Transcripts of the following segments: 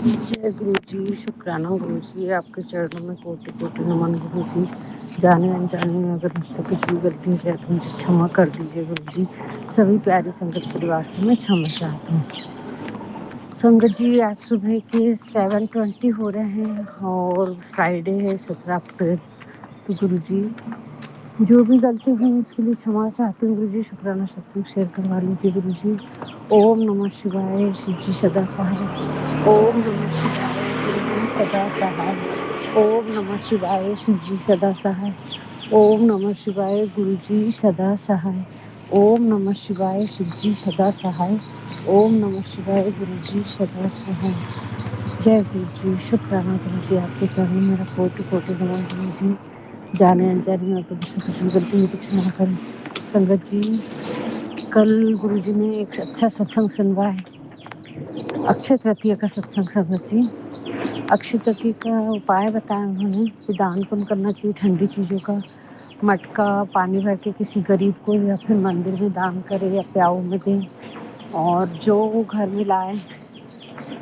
जय गुरु जी, शुक्राना गुरु जी, आपके चरणों में कोटि कोटि नमन गुरु जी। जाने अनजाने में अगर मुझसे कुछ भी गलती हो जाए तो मुझे क्षमा कर दीजिए गुरु जी। सभी प्यारी संगत परिवार से मैं क्षमा चाहती हूँ। संगत जी, आज सुबह के 7:20 हो रहे हैं और फ्राइडे है 17 अप्रैल। तो गुरु जी, जो भी गलती हुई इसके लिए क्षमा चाहती हूँ गुरु जी। शुक्राना सत्संग शेयर करवा लीजिए गुरु जी। ओम नमः शिवाय, शिव जी सदा सहाय। ओम नमः शिवाय, गुरु जी सदा सहाय। ओम नमः शिवाय, शिव जी सदा सहाय। ओम नमः शिवाय, गुरु जी सदा सहाय। ओम नमः शिवाय, शिव जी सदा सहाय। ओम नमः शिवाय, गुरु जी सदा सहाय। जय गुरु जी, शुक्राना गुरु जी, आपके चरणों में मेरा कोटि कोटि नमन गुरु जी। जाने अनजाने में अगर मुझसे कुछ भी गलती हुई तो क्षमा करें। संगत जी, कल गुरु जी ने एक अच्छा सत्संग सुनवाया है, अक्षय तृतीया का सत्संग। संगत जी, अक्षय तृतीया का उपाय बताया उन्होंने कि दान पुण्य करना चाहिए ठंडी चीज़ों का। मटका पानी भर के किसी गरीब को या फिर मंदिर में दान करे या प्याऊ में दें। और जो वो घर में लाए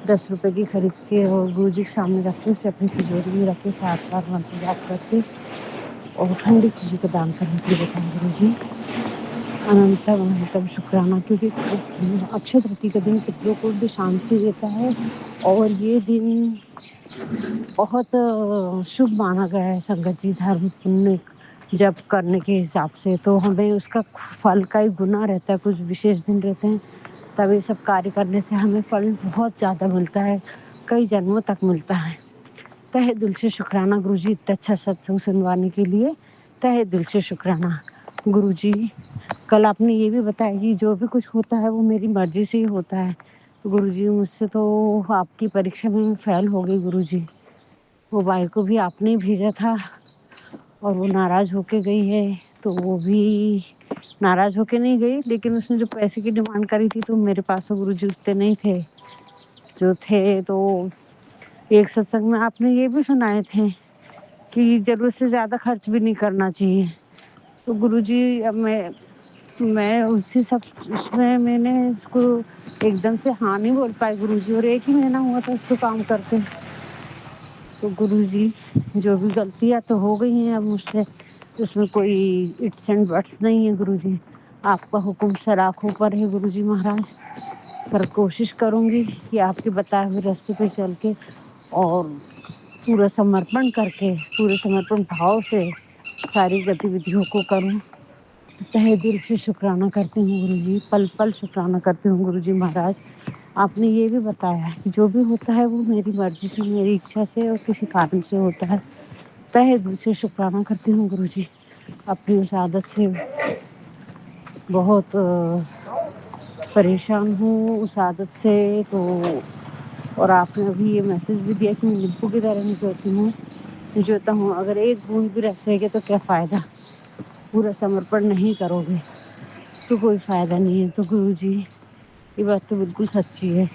10 रुपए की खरीद के और गुरु जी के सामने रख के उसे अपनी तिजोरी में रख के 7 बार मंत्र जाप करके और ठंडी चीज़ों का दान करने के लिए बताएं गुरु जी। अनंतम अनंतम शुक्राना, क्योंकि अक्षय तृतीया का दिन पितरों को भी शांति देता है और ये दिन बहुत शुभ माना गया है संगत जी। धर्म पुण्य जब करने के हिसाब से तो हमें उसका फल का ही गुना रहता है। कुछ विशेष दिन रहते हैं तब ये सब कार्य करने से हमें फल बहुत ज़्यादा मिलता है, कई जन्मों तक मिलता है। तहे दिल से शुक्राना गुरु जी, इतना अच्छा सत्संग सुनवाने के लिए तहे दिल से शुक्राना गुरु जी। कल आपने ये भी बताया कि जो भी कुछ होता है वो मेरी मर्जी से ही होता है। तो गुरु जी, मुझसे तो आपकी परीक्षा में फेल हो गई गुरु जी। वो भाई को भी आपने ही भेजा था और वो नाराज होके गई है। तो वो भी नाराज होके नहीं गई, लेकिन उसने जो पैसे की डिमांड करी थी तो मेरे पास तो गुरु जी उतने नहीं थे। जो थे तो एक सत्संग में आपने ये भी सुनाए थे कि जरूरत से ज़्यादा खर्च भी नहीं करना चाहिए। तो गुरु जी, अब मैं उसी सब उसमें मैंने इसको एकदम से हाँ नहीं बोल पाई गुरु जी, और 1 ही महीना हुआ था उसको काम करते। तो गुरु जी, जो भी गलतियाँ तो हो गई हैं अब मुझसे, उसमें कोई इट्स एंड बट्स नहीं है गुरु जी। आपका हुक्म सराखों पर है गुरु जी महाराज। पर कोशिश करूँगी कि आपके बताए हुए रास्ते पे चल के और पूरा समर्पण करके, पूरे समर्पण भाव से सारी गतिविधियों को करूँ। तहे दिल से शुक्राना करती हूँ गुरु जी, पल पल शुक्राना करती हूँ गुरु जी महाराज। आपने ये भी बताया है कि जो भी होता है वो मेरी मर्जी से, मेरी इच्छा से और किसी कारण से होता है। तहे दिल से शुक्राना करती हूँ गुरु जी। अपनी उस आदत से बहुत परेशान हूँ उस आदत से। तो और आपने अभी ये मैसेज भी दिया कि मैं नींबू की तरह नहीं सोती हूँ, जोता हूँ। अगर एक बूंद भी रस रह गया तो क्या फ़ायदा, पूरा समर्पण नहीं करोगे तो कोई फ़ायदा नहीं है। तो गुरु जी, ये बात तो बिल्कुल सच्ची है।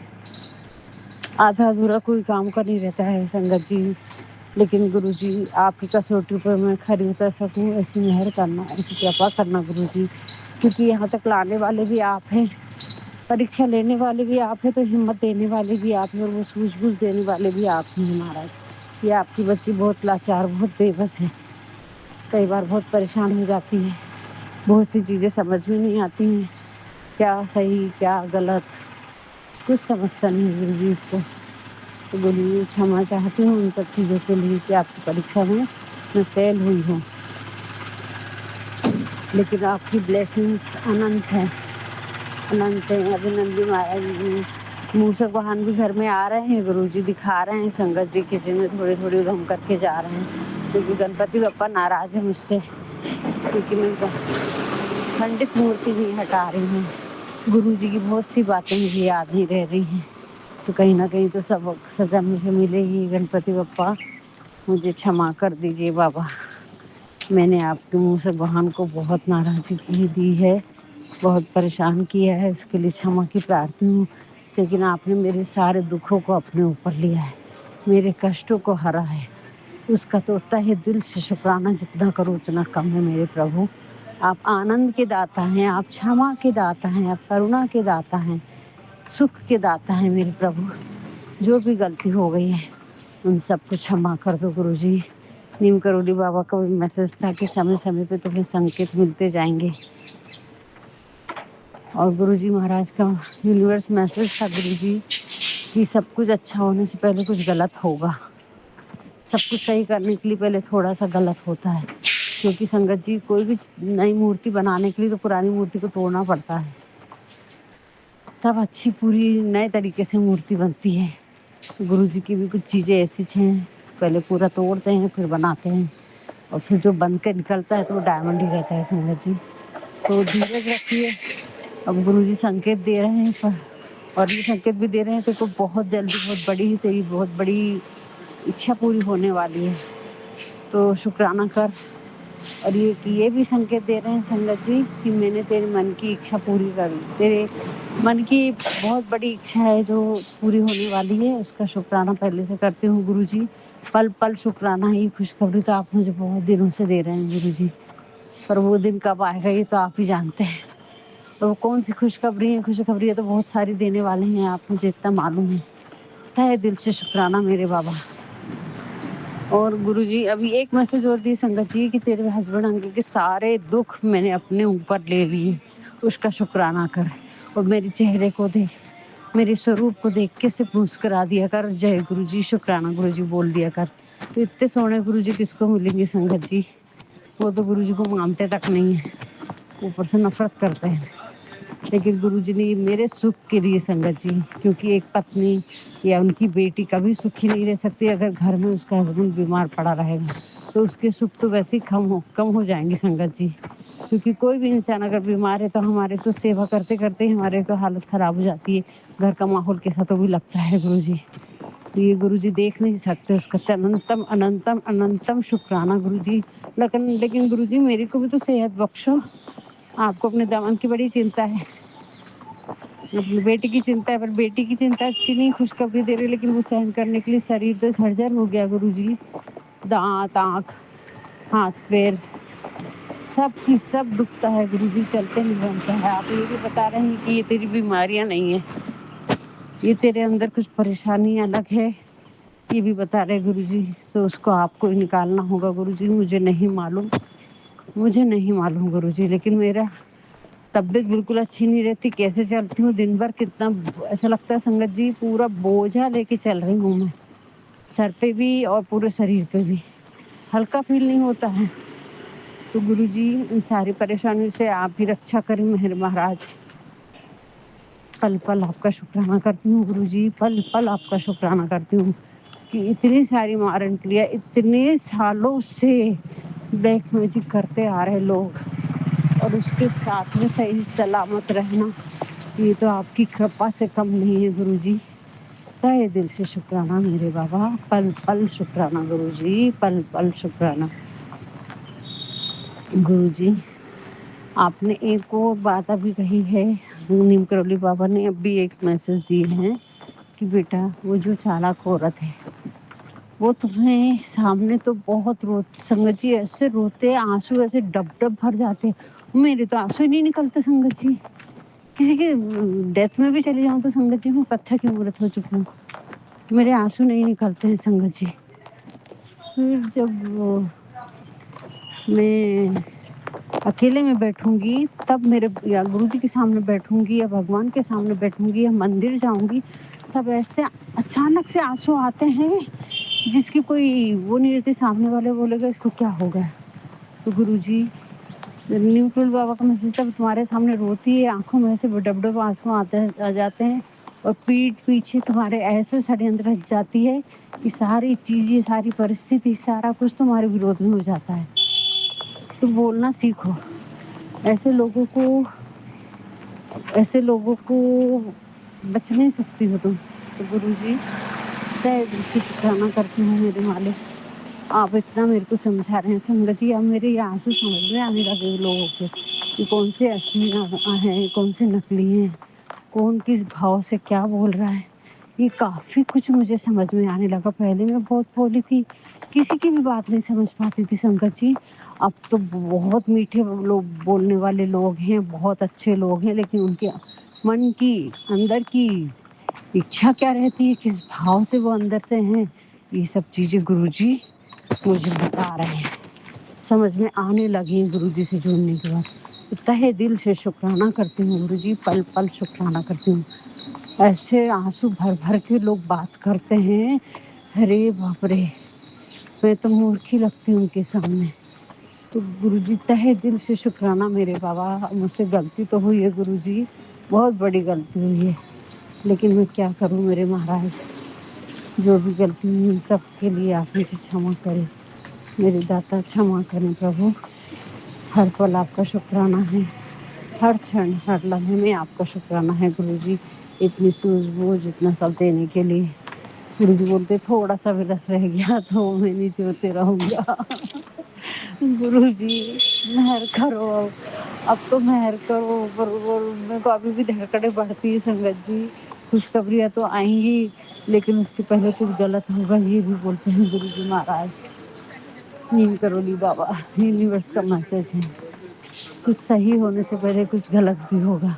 आधा अधूरा कोई काम का नहीं रहता है संगत जी। लेकिन गुरु जी, आपकी कसौटी पर मैं खरी उतर सकूँ ऐसी मेहर करना, ऐसी कृपा करना गुरु जी। क्योंकि यहाँ तक लाने वाले भी आप हैं, परीक्षा लेने वाले भी आप हैं, तो हिम्मत देने वाले भी आप हैं और वो सूझबूझ देने वाले भी आप हैं महाराज। ये आपकी बच्ची बहुत लाचार, बहुत बेबस है, कई बार बहुत परेशान हो जाती है। बहुत सी चीज़ें समझ में नहीं आती हैं, क्या सही क्या गलत कुछ समझता नहीं गुरु जी इसको। तो गुरु जी, क्षमा चाहती हूँ उन सब चीज़ों के लिए कि आपकी परीक्षा में मैं फेल हुई हूँ। लेकिन आपकी ब्लेसिंग्स अनंत हैं, अनंत हैं। अभिनंदी महाराज जी मूसक वाहन भी घर में आ रहे हैं गुरु जी, दिखा रहे हैं संगत जी, किचन में थोड़ी थोड़ी उधम करके जा रहे हैं। क्योंकि गणपति बप्पा नाराज है मुझसे, क्योंकि मैं खंडित मूर्ति नहीं हटा रही हूँ। गुरु जी की बहुत सी बातें मुझे याद नहीं रह रही हैं, तो कहीं ना कहीं तो सबक सजा मुझे मिलेगी। गणपति बप्पा मुझे क्षमा कर दीजिए बाबा, मैंने आपके मुँह से बहन को बहुत नाराज़गी की दी है, बहुत परेशान किया है, उसके लिए क्षमा की प्रार्थी हूँ। लेकिन आपने मेरे सारे दुखों को अपने ऊपर लिया है, मेरे कष्टों को हरा है, उसका तो तहे दिल से शुक्राना जितना करूँ उतना कम है मेरे प्रभु। आप आनंद के दाता हैं, आप क्षमा के दाता हैं, आप करुणा के दाता हैं, सुख के दाता हैं मेरे प्रभु। जो भी गलती हो गई है उन सबको क्षमा कर दो गुरुजी। नीम करोली बाबा का भी मैसेज था कि समय समय पे तुम्हें संकेत मिलते जाएंगे। और गुरुजी महाराज का यूनिवर्स मैसेज था गुरुजी कि सब कुछ अच्छा होने से पहले कुछ गलत होगा। सब कुछ सही करने के लिए पहले थोड़ा सा गलत होता है, क्योंकि संगत जी कोई भी नई मूर्ति बनाने के लिए तो पुरानी मूर्ति को तोड़ना पड़ता है, तब अच्छी पूरी नए तरीके से मूर्ति बनती है। गुरुजी की भी कुछ चीज़ें ऐसी हैं, पहले पूरा तोड़ते हैं फिर बनाते हैं, और फिर जो बन के निकलता है तो वो डायमंड ही रहता है संगत जी। तो धीरज रखिए। अब गुरुजी संकेत दे रहे हैं और ये संकेत भी दे रहे हैं तेरे को बहुत जल्दी तेरी बहुत बड़ी इच्छा पूरी होने वाली है, तो शुक्राना कर। और ये भी संकेत दे रहे हैं संगत जी कि मैंने तेरे मन की इच्छा पूरी कर ली। तेरे मन की बहुत बड़ी इच्छा है जो पूरी होने वाली है, उसका शुक्राना पहले से करती हूँ गुरुजी। पल पल शुक्राना। ये खुशखबरी तो आप मुझे बहुत दिनों से दे रहे हैं गुरुजी, पर वो दिन कब आएगा ये तो आप ही जानते हैं। और वो कौन सी खुशखबरी है तो बहुत सारी देने वाले हैं, आप मुझे इतना मालूम है। तहे दिल से शुक्राना मेरे बाबा। और गुरुजी अभी एक मैसेज और दी संगत जी कि तेरे हस्बैंड अंकल के सारे दुख मैंने अपने ऊपर ले लिए, उसका शुक्राना कर। और मेरे चेहरे को देख, मेरे स्वरूप को देख के सिर्फ मुस्कुरा दिया कर, जय गुरुजी, शुक्राना गुरुजी बोल दिया कर। तो इतने सोने गुरुजी किसको मिलेंगे संगत जी, वो तो गुरुजी को मानते तक नहीं है, ऊपर से नफरत करते हैं। लेकिन गुरुजी ने मेरे सुख के लिए संगत जी, क्योंकि एक पत्नी या उनकी बेटी कभी सुखी नहीं रह सकती अगर घर में उसका हस्बैंड बीमार पड़ा रहेगा, तो उसके सुख तो वैसे ही कम हो जाएंगे संगत जी। क्योंकि कोई भी इंसान अगर बीमार है तो हमारे तो सेवा करते करते ही हमारे को हालत खराब हो जाती है, घर का माहौल कैसा तो भी लगता है गुरुजी। तो ये गुरुजी देख नहीं सकते, उसका अनंतम अनंतम अनंतम शुक्राना गुरुजी। लेकिन गुरुजी मेरे को भी तो सेहत बख्शो। आपको अपने दामन की बड़ी चिंता है, अपनी बेटी की चिंता है, पर बेटी की चिंता इतनी खुशखबरी दे रही, लेकिन वो सहन करने के लिए शरीर तो सर्जर हो गया गुरुजी। दांत, आँख, हाथ पैर सब दुखता है गुरुजी, चलते नहीं बनता है। आप ये भी बता रहे हैं कि ये तेरी बीमारियां नहीं है, ये तेरे अंदर कुछ परेशानी अलग है, ये भी बता रहे गुरुजी। तो उसको आपको ही निकालना होगा गुरुजी। मुझे नहीं मालूम गुरुजी, लेकिन मेरा तबीयत बिल्कुल अच्छी नहीं रहती। कैसे चलती हूँ दिन भर, कितना ऐसा लगता है संगत जी पूरा बोझा लेके चल रही हूँ मैं, सर पे भी और पूरे शरीर पे भी, हल्का फील नहीं होता है। तो गुरुजी इन सारी परेशानियों से आप ही रक्षा करें मेहर महाराज। पल पल आपका शुक्राना करती हूँ गुरुजी, पल पल आपका शुक्राना करती हूँ कि इतनी सारी मारन क्रिया इतने सालों से ब्लैक मैजिक करते आ रहे लोग, और उसके साथ में सही सलामत रहना, ये तो आपकी कृपा से कम नहीं है गुरुजी। तहे दिल से शुक्राना मेरे बाबा, पल पल शुक्राना गुरुजी, पल पल शुक्राना गुरुजी। आपने एक और बात अभी कही है, नीम करौली बाबा ने अभी एक मैसेज दिए हैं कि बेटा वो जो चालाक औरत है वो तुम्हें सामने तो बहुत संगत जी ऐसे रोते, आंसू ऐसे डब डब भर जाते। मेरे तो आंसू ही नहीं निकलते संगत जी। किसी के डेथ में भी चली जाऊं तो संगत जी मैं पत्थर की मूर्त हो चुकी हूँ, मेरे आंसू नहीं निकलते हैं संगत जी। फिर जब मैं अकेले में बैठूंगी तब मेरे या गुरु जी के सामने बैठूंगी या भगवान के सामने बैठूंगी या मंदिर जाऊंगी, तब ऐसे अचानक से आंसू आते हैं जिसकी कोई वो नहीं रहती, सामने वाले बोलेगा इसको क्या हो गया। तो गुरु जी न्यूट्रल बाबा का मैसेज, तब तुम्हारे सामने रोती है, आंखों में ऐसे डब डब आंसू आ जाते हैं, और पीठ पीछे तुम्हारे ऐसे षड्यंत्र रच जाती है कि सारी चीजें, सारी परिस्थिति, सारा कुछ तुम्हारे विरोध में हो जाता है। तो बोलना सीखो, ऐसे लोगों को बच नहीं सकती हो तुम। तो गुरु जी तहे दिल से शुक्राना करती हूँ मेरे मालिक, आप इतना मेरे को समझा रहे हैं संगत जी। अब मेरे ये आंसू समझ में आने लगे लोगों के कि कौन से असली हैं, कौन से नकली हैं, कौन किस भाव से क्या बोल रहा है। ये काफ़ी कुछ मुझे समझ में आने लगा। पहले मैं बहुत भोली थी, किसी की भी बात नहीं समझ पाती थी संगत जी। अब तो बहुत मीठे लोग, बोलने वाले लोग हैं, बहुत अच्छे लोग हैं, लेकिन उनके मन की, अंदर की इच्छा क्या रहती है, किस भाव से वो अंदर से हैं, ये सब चीज़ें गुरुजी मुझे बता रहे हैं, समझ में आने लगी हैं गुरुजी से जुड़ने के बाद। तो तहे दिल से शुक्राना करती हूँ गुरुजी, पल पल शुक्राना करती हूँ। ऐसे आंसू भर भर के लोग बात करते हैं, अरे बाप रे, मैं तो मूर्ख ही लगती हूँ उनके सामने। तो गुरुजी तहे दिल से शुक्राना मेरे बाबा, मुझसे गलती तो हुई है गुरुजी, बहुत बड़ी गलती हुई है, लेकिन मैं क्या करूँ मेरे महाराज, जो भी गलती हुई सब के लिए आप मुझे क्षमा करें, मेरे दाता क्षमा करें प्रभु। हर पल आपका शुक्राना है, हर क्षण हर लम्हे में आपका शुक्राना है गुरुजी, इतनी सूझबूझ इतना सब देने के लिए। गुरुजी बोलते थोड़ा सा भी रस रह गया तो मैं नीचे होते रहूँगा। गुरुजी मेहर करो, अब तो मेहर करो। पर मेरे को अभी भी धड़कने बढ़ती है संगत जी, खुशखबरियाँ तो आएंगी लेकिन उसके पहले कुछ गलत होगा, ये भी बोलते हैं गुरुजी महाराज। नीम करोली बाबा, यूनिवर्स का मैसेज है, कुछ सही होने से पहले कुछ गलत भी होगा,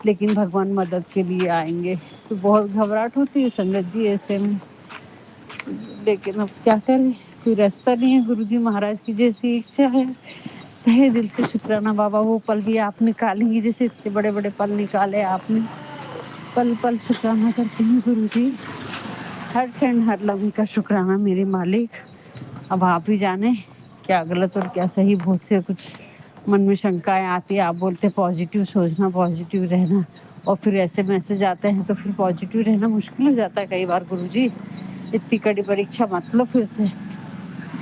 लेकिन भगवान मदद के लिए आएंगे। तो बहुत घबराहट होती है संगत जी ऐसे में, लेकिन अब क्या करें, कोई रास्ता नहीं है। गुरुजी महाराज की जैसी इच्छा है। तहे दिल से शुक्राना बाबा, वो पल भी आप निकालेंगी जैसे इतने बड़े बड़े पल निकाले आपने, पल पल शुक्राना करती हूँ गुरुजी, हर क्षण हर लम्हे का शुक्राना मेरे मालिक। अब आप ही जाने क्या गलत और क्या सही, बहुत से कुछ मन में शंकाएं आती है। आप बोलते पॉजिटिव सोचना, पॉजिटिव रहना, और फिर ऐसे मैसेज आते हैं तो फिर पॉजिटिव रहना मुश्किल हो जाता है कई बार गुरुजी। इतनी कड़ी परीक्षा मत लो फिर से,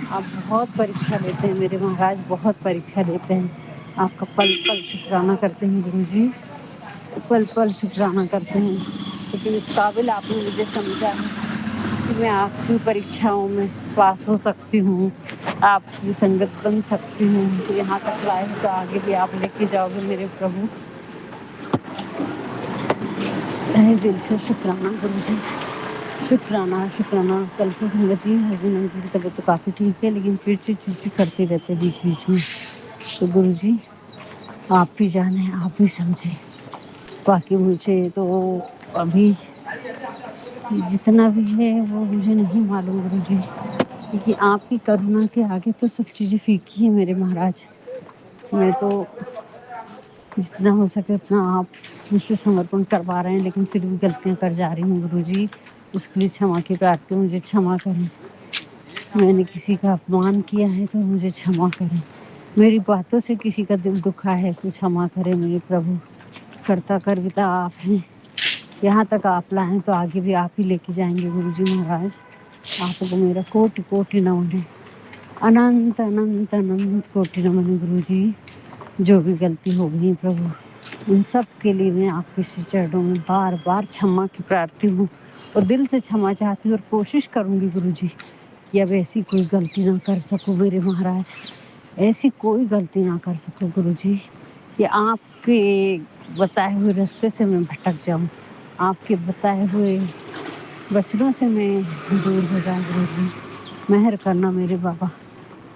आप बहुत परीक्षा लेते हैं मेरे महाराज, बहुत परीक्षा लेते हैं। आपका पल पल शुक्राना करते हैं गुरुजी, पल पल शुक्राना करते हैं। लेकिन इस काबिल आपने मुझे समझा है कि मैं आपकी परीक्षाओं में पास हो सकती हूँ, आपकी संगत बन सकती हूँ। तो यहाँ तक लाए हो तो आगे भी आप लेके जाओगे मेरे प्रभु। तहे दिल से शुक्राना गुरुजी, शुक्राना शुक्राना। कल से संगत जी हस्बैंड अंकल की तबीयत तो काफ़ी ठीक है, लेकिन चिड़चिड़ करते रहते बीच बीच में। तो गुरुजी आप भी जाने, आप भी समझे। बाकी मुझे तो अभी जितना भी है वो मुझे नहीं मालूम गुरुजी, क्योंकि आपकी करुणा के आगे तो सब चीज़ें फीकी है मेरे महाराज। मैं तो जितना हो सके उतना आप मुझसे समर्पण करवा रहे हैं, लेकिन फिर भी गलतियाँ कर जा रही हूँ गुरुजी, उसके लिए क्षमा की प्रार्थी हूँ, मुझे क्षमा करें। मैंने किसी का अपमान किया है तो मुझे क्षमा करें, मेरी बातों से किसी का दिल दुखा है तो क्षमा करें मेरे प्रभु। करता करविता आप हैं, यहाँ तक आप लाएं तो आगे भी आप ही लेके जाएंगे गुरुजी महाराज। आपको मेरा कोटि कोटि नमन है, अनंत अनंत अनंत कोटि नमन है गुरुजी। जो भी गलती हो गई प्रभु, उन सब के लिए मैं आपके चरणों में बार बार क्षमा की प्रार्थी हूँ, और दिल से क्षमा चाहती हूँ, और कोशिश करूँगी गुरुजी कि अब ऐसी कोई गलती ना कर सकूँ मेरे महाराज, ऐसी कोई गलती ना कर सकूँ गुरुजी, कि आपके बताए हुए रास्ते से मैं भटक जाऊँ, आपके बताए हुए वचनों से मैं दूर हो जाऊँ गुरुजी। मेहर करना मेरे बाबा,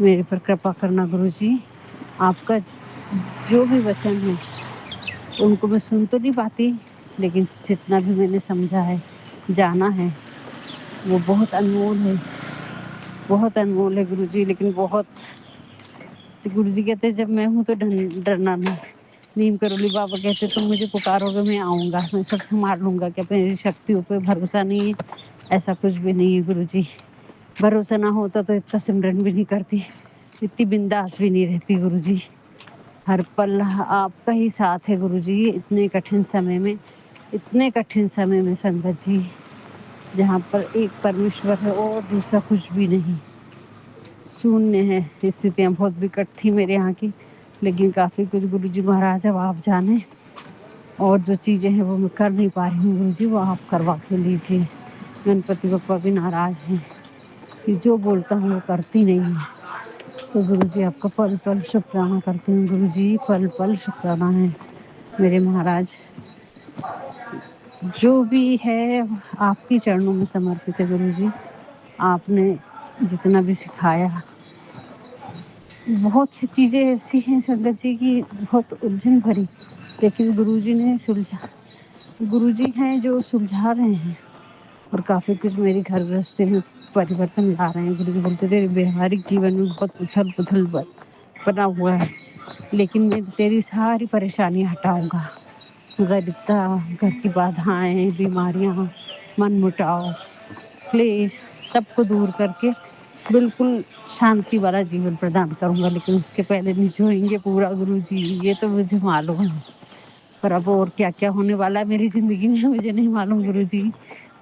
मेरे पर कृपा करना गुरुजी। आपका जो भी वचन है उनको मैं सुन तो नहीं पाती, लेकिन जितना भी मैंने समझा है, जाना है, वो बहुत अनमोल है, बहुत अनमोल है गुरुजी। लेकिन बहुत, गुरुजी कहते हैं जब मैं हूँ तो डरना नहीं। नीम करोली बाबा कहते तुम मुझे पुकारोगे मैं आऊँगा, मैं सब संभाल लूँगा। क्या मेरी शक्तियों पे भरोसा नहीं है? ऐसा कुछ भी नहीं है गुरुजी, भरोसा ना होता तो इतना सिमरन भी नहीं करती, इतनी बिंदास भी नहीं रहती गुरुजी। हर पल आपका ही साथ है गुरुजी, इतने कठिन समय में, इतने कठिन समय में संगत जी, जहाँ पर एक परमेश्वर है और दूसरा कुछ भी नहीं, शून्य है। स्थितियाँ बहुत विकट थी मेरे यहाँ की, लेकिन काफ़ी कुछ गुरुजी महाराज अब आप जाने, और जो चीज़ें हैं वो मैं कर नहीं पा रही हूँ गुरुजी, वो आप करवा के लीजिए। गणपति बप्पा भी नाराज़ हैं कि जो बोलता हूँ वो करती नहीं है। तो गुरुजी आपका पल पल शुक्राना करती हूँ गुरुजी, पल पल शुक्राना है मेरे महाराज। जो भी है आपके चरणों में समर्पित है गुरुजी। आपने जितना भी सिखाया, बहुत सी चीज़ें ऐसी हैं संगत जी की बहुत उलझन भरी, लेकिन गुरुजी ने सुलझा, गुरुजी हैं जो सुलझा रहे हैं और काफ़ी कुछ मेरे घर गृहस्थी में परिवर्तन ला रहे हैं। गुरुजी बोलते तेरे व्यवहारिक जीवन में बहुत उथल-पुथल बना हुआ है, लेकिन मैं तेरी सारी परेशानियाँ हटाऊँगा। दरिद्रता, घर की बाधाएँ, बीमारियाँ, मनमुटाव, क्लेश सबको दूर करके बिल्कुल शांति वाला जीवन प्रदान करूँगा, लेकिन उसके पहले निचोड़ेंगे पूरा गुरुजी, ये तो मुझे मालूम है। पर अब और क्या-क्या होने वाला है मेरी ज़िंदगी में मुझे नहीं मालूम गुरुजी।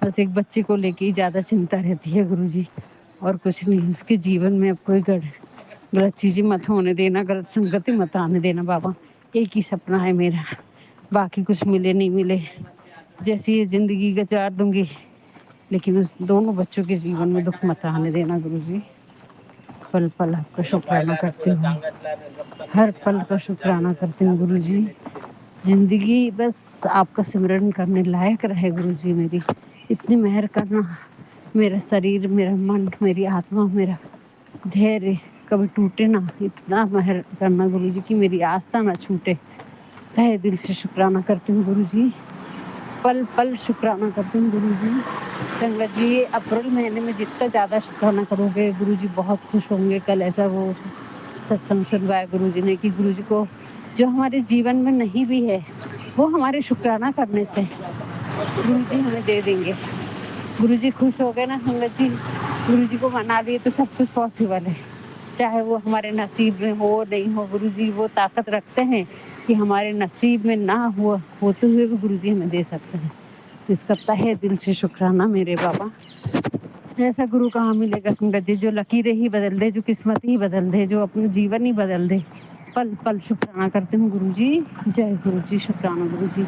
बस एक बच्चे को लेके ही ज़्यादा चिंता रहती है गुरुजी, और कुछ नहीं। उसके जीवन में अब कोई गलत चीज़ें मत होने देना, गलत संगति मत आने देना बाबा। एक ही सपना है मेरा, बाकी कुछ मिले नहीं मिले, जैसी ये ज़िंदगी गुजार दूँगी, लेकिन उस दोनों बच्चों के जीवन में दुःख मत आने देना गुरुजी। पल-पल आपका शुक्राना करती हूँ, हर पल का शुक्राना करती हूँ गुरुजी। ज़िंदगी बस आपका सिमरन करने लायक रहे गुरुजी मेरी। इतनी मेहर करना, मेरा शरीर, मेरा मन, मेरी आत्मा, मेरा धैर्य कभी टूटे ना, इतना मेहर करना गुरुजी कि मेरी आस्था ना छूटे। तहे दिल से शुक्राना करती हूँ गुरुजी, पल-पल शुक्राना करती हूँ गुरुजी। संगत जी, अप्रैल महीने में जितना ज़्यादा शुक्राना करोगे गुरुजी बहुत खुश होंगे। कल ऐसा वो सत्संग सुनवाया गुरुजी ने कि गुरुजी को जो हमारे जीवन में नहीं भी है, वो हमारे शुक्राना करने से गुरुजी हमें दे देंगे। गुरुजी खुश हो गए ना संगत जी, गुरुजी को मना लिए तो सब कुछ पॉसिबल है। चाहे वो हमारे नसीब में हो नहीं हो, गुरुजी वो ताकत रखते हैं कि हमारे नसीब में ना होते हुए भी गुरुजी हमें दे सकते हैं। तो इसका तहे दिल से शुक्राना मेरे बाबा। ऐसा गुरु कहाँ मिलेगा संगत जी, जो लकीरें ही बदल दे, जो किस्मत ही बदल दे, जो अपना जीवन ही बदल दे। पल-पल शुक्राना करती हूँ गुरुजी। जय गुरुजी, शुक्राना गुरुजी।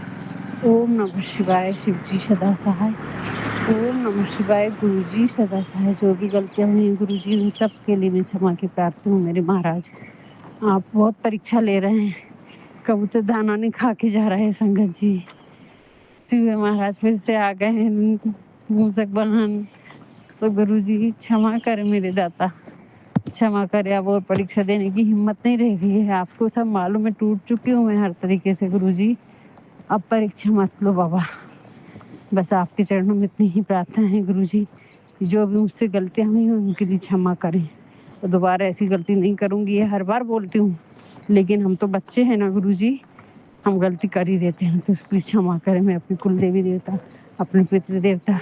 ओम नमः शिवाय, शिवजी सदा सहाय। ओम नमः शिवाय, गुरुजी सदा सहाय। जो भी गलतियाँ हुई हैं गुरुजी, उन सब के लिए मैं क्षमा की प्रार्थी हूँ मेरे महाराज। आप बहुत परीक्षा ले रहे हैं, कबूतर दाना नहीं खा के जा रहे हैं संगत जी। चूहे महाराज फिर से आ गए हैं, मूसक वाहन। तो गुरुजी क्षमा करें मेरे दाता, क्षमा करें। अब और परीक्षा देने की हिम्मत नहीं रह गई है। आपको सब मालूम है, टूट चुकी हूँ मैं हर तरीके से गुरुजी। अब परीक्षा मत लो बाबा, बस आपके चरणों में इतनी ही प्रार्थना है गुरुजी, जो भी मुझसे गलतियाँ हुई हैं उनके लिए क्षमा करें, तो दोबारा ऐसी गलती नहीं करूँगी। ये हर बार बोलती हूँ, लेकिन हम तो बच्चे हैं ना गुरुजी, हम गलती कर ही देते हैं, तो प्लीज़ क्षमा करें। मैं अपनी कुल देवी देवता, अपने पितृ देवता,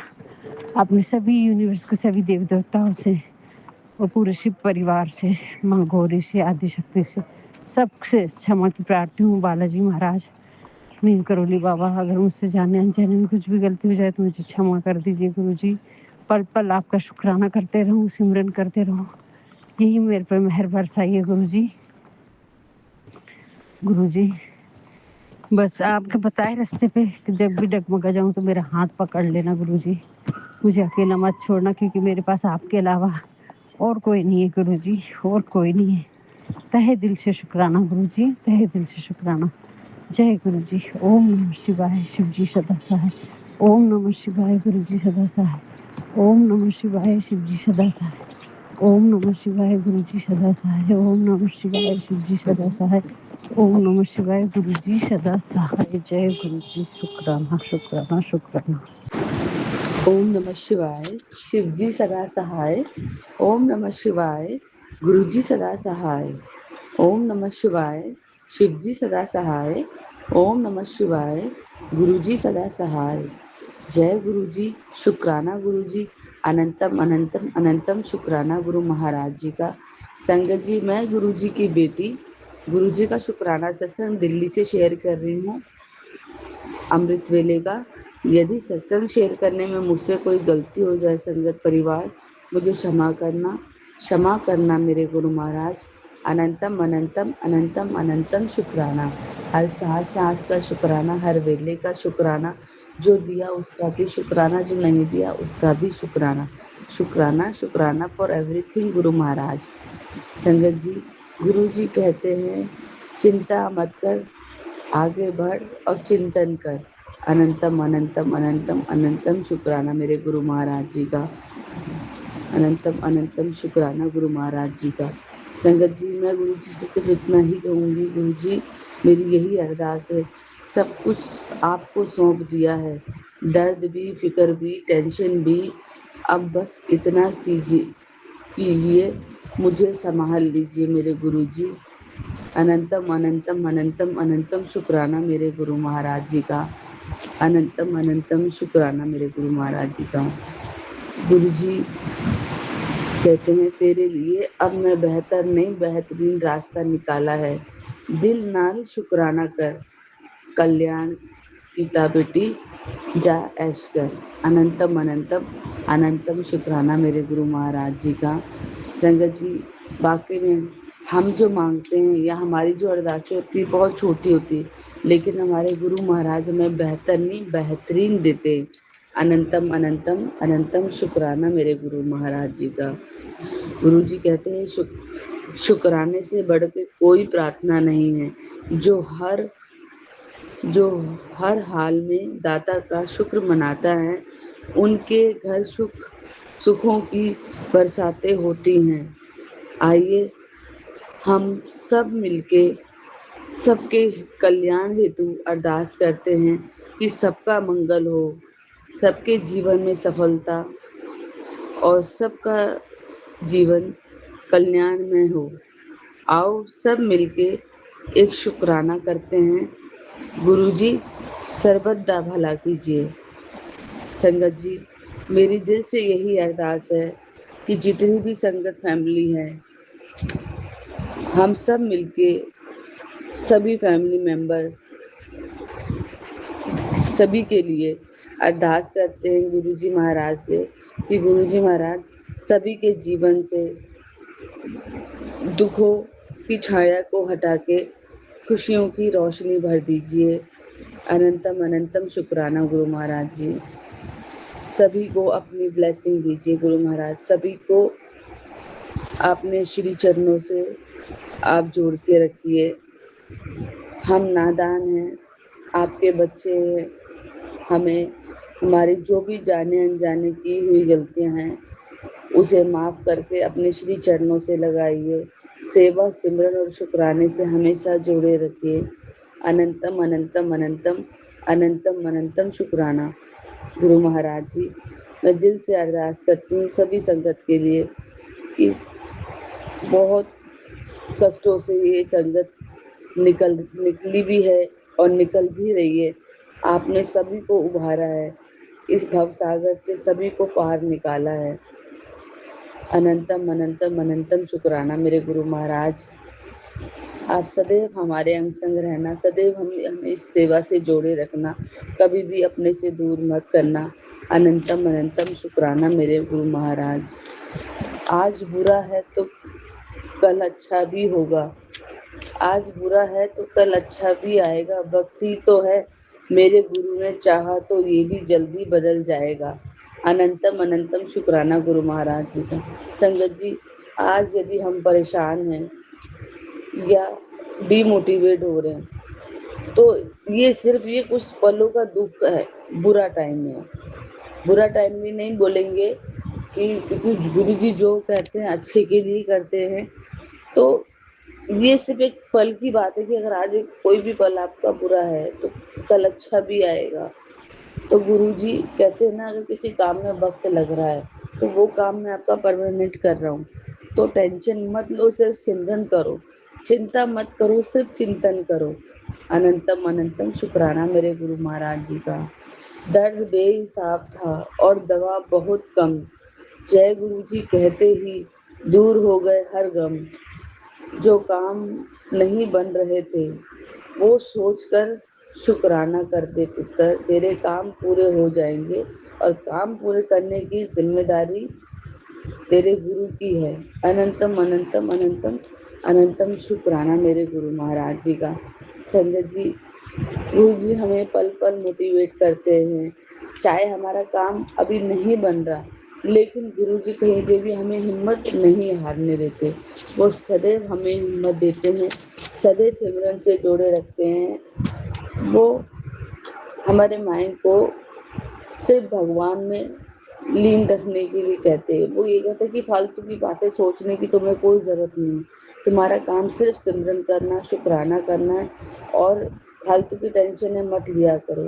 अपने सभी यूनिवर्स के सभी देवी देवताओं से और पूरे शिव परिवार से, माँ गौरी से, आदिशक्ति से, सबसे क्षमा की प्रार्थी हूँ। बालाजी महाराज, नीम करोली बाबा, अगर मुझसे जाने अनजाने में कुछ भी गलती हो जाए तो मुझे क्षमा कर दीजिए गुरुजी। पल-पल आपका शुक्राना करते रहूँ, सिमरन करते रहूँ, यही मेरे पे मेहर बरसाइए गुरुजी। गुरुजी, बस आपके बताए रास्ते पे जब भी डगमगा जाऊँ तो मेरा हाथ पकड़ लेना गुरुजी। मुझे अकेला मत छोड़ना, क्योंकि मेरे पास आपके अलावा और कोई नहीं है गुरुजी, और कोई नहीं है। तहे दिल से शुक्राना गुरुजी, तहे दिल से शुक्राना। जय गुरुजी। ओम नमः शिवाय, शिवजी सदा सहाय। ओम नमः शिवाय, गुरुजी सदा सहाय। ओम नमः शिवाय, शिवजी सदा सहाय। ओम नमः शिवाय, गुरुजी सदा सहाय। ओम नमः शिवाय, शिवजी सदा सहाय। ओम नमः शिवाय, गुरुजी सदा सहाय। जय गुरुजी, शुक्राना शुक्राना शुक्राना। ओम नमः शिवाय, शिवजी सदा सहाय। ओम नमः शिवाय, गुरुजी सदा सहाय। ओम नमः शिवाय, शिवजी सदा सहाय। ओम नमः शिवाय, गुरुजी सदा सहाय। जय गुरुजी, शुक्राना गुरुजी, अनंतम अनंतम अनंतम शुक्राना गुरु महाराज जी का। संगत जी, मैं गुरुजी की बेटी गुरुजी का शुक्राना सत्संग दिल्ली से शेयर कर रही हूँ, अमृत वेले का। यदि सत्संग शेयर करने में मुझसे कोई गलती हो जाए संगत परिवार, मुझे क्षमा करना मेरे गुरु महाराज। अनंतम अनंतम अनंतम अनंतम शुक्राना, हर सांस का शुक्राना, हर वेले का शुक्राना, जो दिया उसका भी शुक्राना, जो नहीं दिया उसका भी शुक्राना। शुक्राना शुक्राना फॉर एवरीथिंग गुरु महाराज। संगत जी, गुरु जी कहते हैं, चिंता मत कर, आगे बढ़ और चिंतन कर। अनंतम अनंतम अनंतम अनंतम शुक्राना मेरे गुरु महाराज जी का। अनंतम अनंतम शुक्राना गुरु महाराज जी का। संगत जी, मैं गुरु जी से सिर्फ इतना ही कहूँगी, गुरु जी मेरी यही अरदास है सब कुछ आपको सौंप दिया है, दर्द भी, फिक्र भी, टेंशन भी। अब बस इतना कीजिए, मुझे संभाल लीजिए मेरे गुरुजी। अनंतम अनंतम अनंतम अनंतम शुक्राना मेरे गुरु महाराज जी का। अनंतम अनंतम शुक्राना मेरे गुरु महाराज जी का। गुरुजी कहते हैं, तेरे लिए अब मैं बेहतर नहीं बेहतरीन रास्ता निकाला है, दिल नाल शुक्राना कर, कल्याण गीता बेटी जा ऐश कर। अनंतम अनंतम अनंतम शुक्राना मेरे गुरु महाराज जी का। संगत जी, वाकई में हम जो मांगते हैं या हमारी जो अरदासें होती है बहुत छोटी होती है, लेकिन हमारे गुरु महाराज हमें बेहतर नहीं बेहतरीन देते हैं। अनंतम अनंतम अनंतम शुक्राना मेरे गुरु महाराज जी का। गुरु जी कहते हैं, शुक्राने से बढ़ के कोई प्रार्थना नहीं है। जो हर हाल में दाता का शुक्र मनाता है, उनके घर सुखों की बरसातें होती हैं। आइए हम सब मिलके सबके कल्याण हेतु अरदास करते हैं कि सबका मंगल हो, सबके जीवन में सफलता और सबका जीवन कल्याण में हो। आओ सब मिलके एक शुक्राना करते हैं। गुरुजी सर्वदा भला कीजिए। संगत जी, मेरी दिल से यही अरदास है कि जितनी भी संगत फैमिली है, हम सब मिलके सभी फैमिली मेंबर्स सभी के लिए अरदास करते हैं गुरुजी महाराज से कि गुरुजी महाराज सभी के जीवन से दुखों की छाया को हटा के खुशियों की रोशनी भर दीजिए। अनंतम अनंतम शुक्राना गुरु महाराज जी। सभी को अपनी ब्लेसिंग दीजिए गुरु महाराज। सभी को अपने श्री चरणों से आप जोड़ के रखिए। हम नादान हैं, आपके बच्चे हैं। हमें हमारी जो भी जाने अनजाने की हुई गलतियां हैं उसे माफ़ करके अपने श्री चरणों से लगाइए। सेवा सिमरन और शुक्राने से हमेशा जोड़े रखिए। अनंतम अनंतम अनंतम अनंतम अनंतम शुक्राना गुरु महाराज जी। मैं दिल से अरदास करती हूँ सभी संगत के लिए कि बहुत कष्टों से ये संगत निकली भी है और निकल भी रही है। आपने सभी को उभारा है, इस भव सागर से सभी को पार निकाला है। अनंतम अनंतम अनंतम शुक्राना मेरे गुरु महाराज। आप सदैव हमारे अंग संग रहना, सदैव हमें इस सेवा से जोड़े रखना, कभी भी अपने से दूर मत करना। अनंतम अनंतम शुक्राना मेरे गुरु महाराज। आज बुरा है तो कल अच्छा भी होगा, आज बुरा है तो कल अच्छा भी आएगा। भक्ति तो है, मेरे गुरु ने चाहा तो ये भी जल्दी बदल जाएगा। अनंतम अनंतम शुक्राना गुरु महाराज जी का। संगत जी, आज यदि हम परेशान हैं या डिमोटिवेट हो रहे हैं तो ये कुछ पलों का दुख है, बुरा टाइम है। बुरा टाइम भी नहीं बोलेंगे क्योंकि गुरु जी जो कहते हैं अच्छे के लिए करते हैं। तो ये सिर्फ एक पल की बात है कि अगर आज कोई भी पल आपका बुरा है तो कल अच्छा भी आएगा। तो गुरुजी कहते हैं ना, अगर किसी काम में वक्त लग रहा है तो वो काम मैं आपका परमानेंट कर रहा हूँ, तो टेंशन मत लो, सिर्फ सिमरन करो, चिंता मत करो, सिर्फ चिंतन करो। अनंतम अनंतम शुक्राना मेरे गुरु महाराज जी का। दर्द बेहिसाब था और दवा बहुत कम, जय गुरु जी कहते ही दूर हो गए हर गम। जो काम नहीं बन रहे थे वो सोचकर शुक्राना कर दे पुत्र, तेरे काम पूरे हो जाएंगे और काम पूरे करने की जिम्मेदारी तेरे गुरु की है। अनंतम अनंतम अनंतम अनंतम शुक्राना मेरे गुरु महाराज जी का। संगत जी, गुरु जी हमें पल पल मोटिवेट करते हैं, चाहे हमारा काम अभी नहीं बन रहा लेकिन गुरु जी कहीं पे भी हमें हिम्मत नहीं हारने देते। वो सदैव हमें हिम्मत देते हैं, सदैव सिमरन से जोड़े रखते हैं। वो हमारे माइंड को सिर्फ भगवान में लीन रखने के लिए कहते हैं। वो ये कहते हैं कि फालतू की बातें सोचने की तुम्हें कोई ज़रूरत नहीं है, तुम्हारा काम सिर्फ सिमरन करना, शुक्राना करना है और फालतू की टेंशनें मत लिया करो।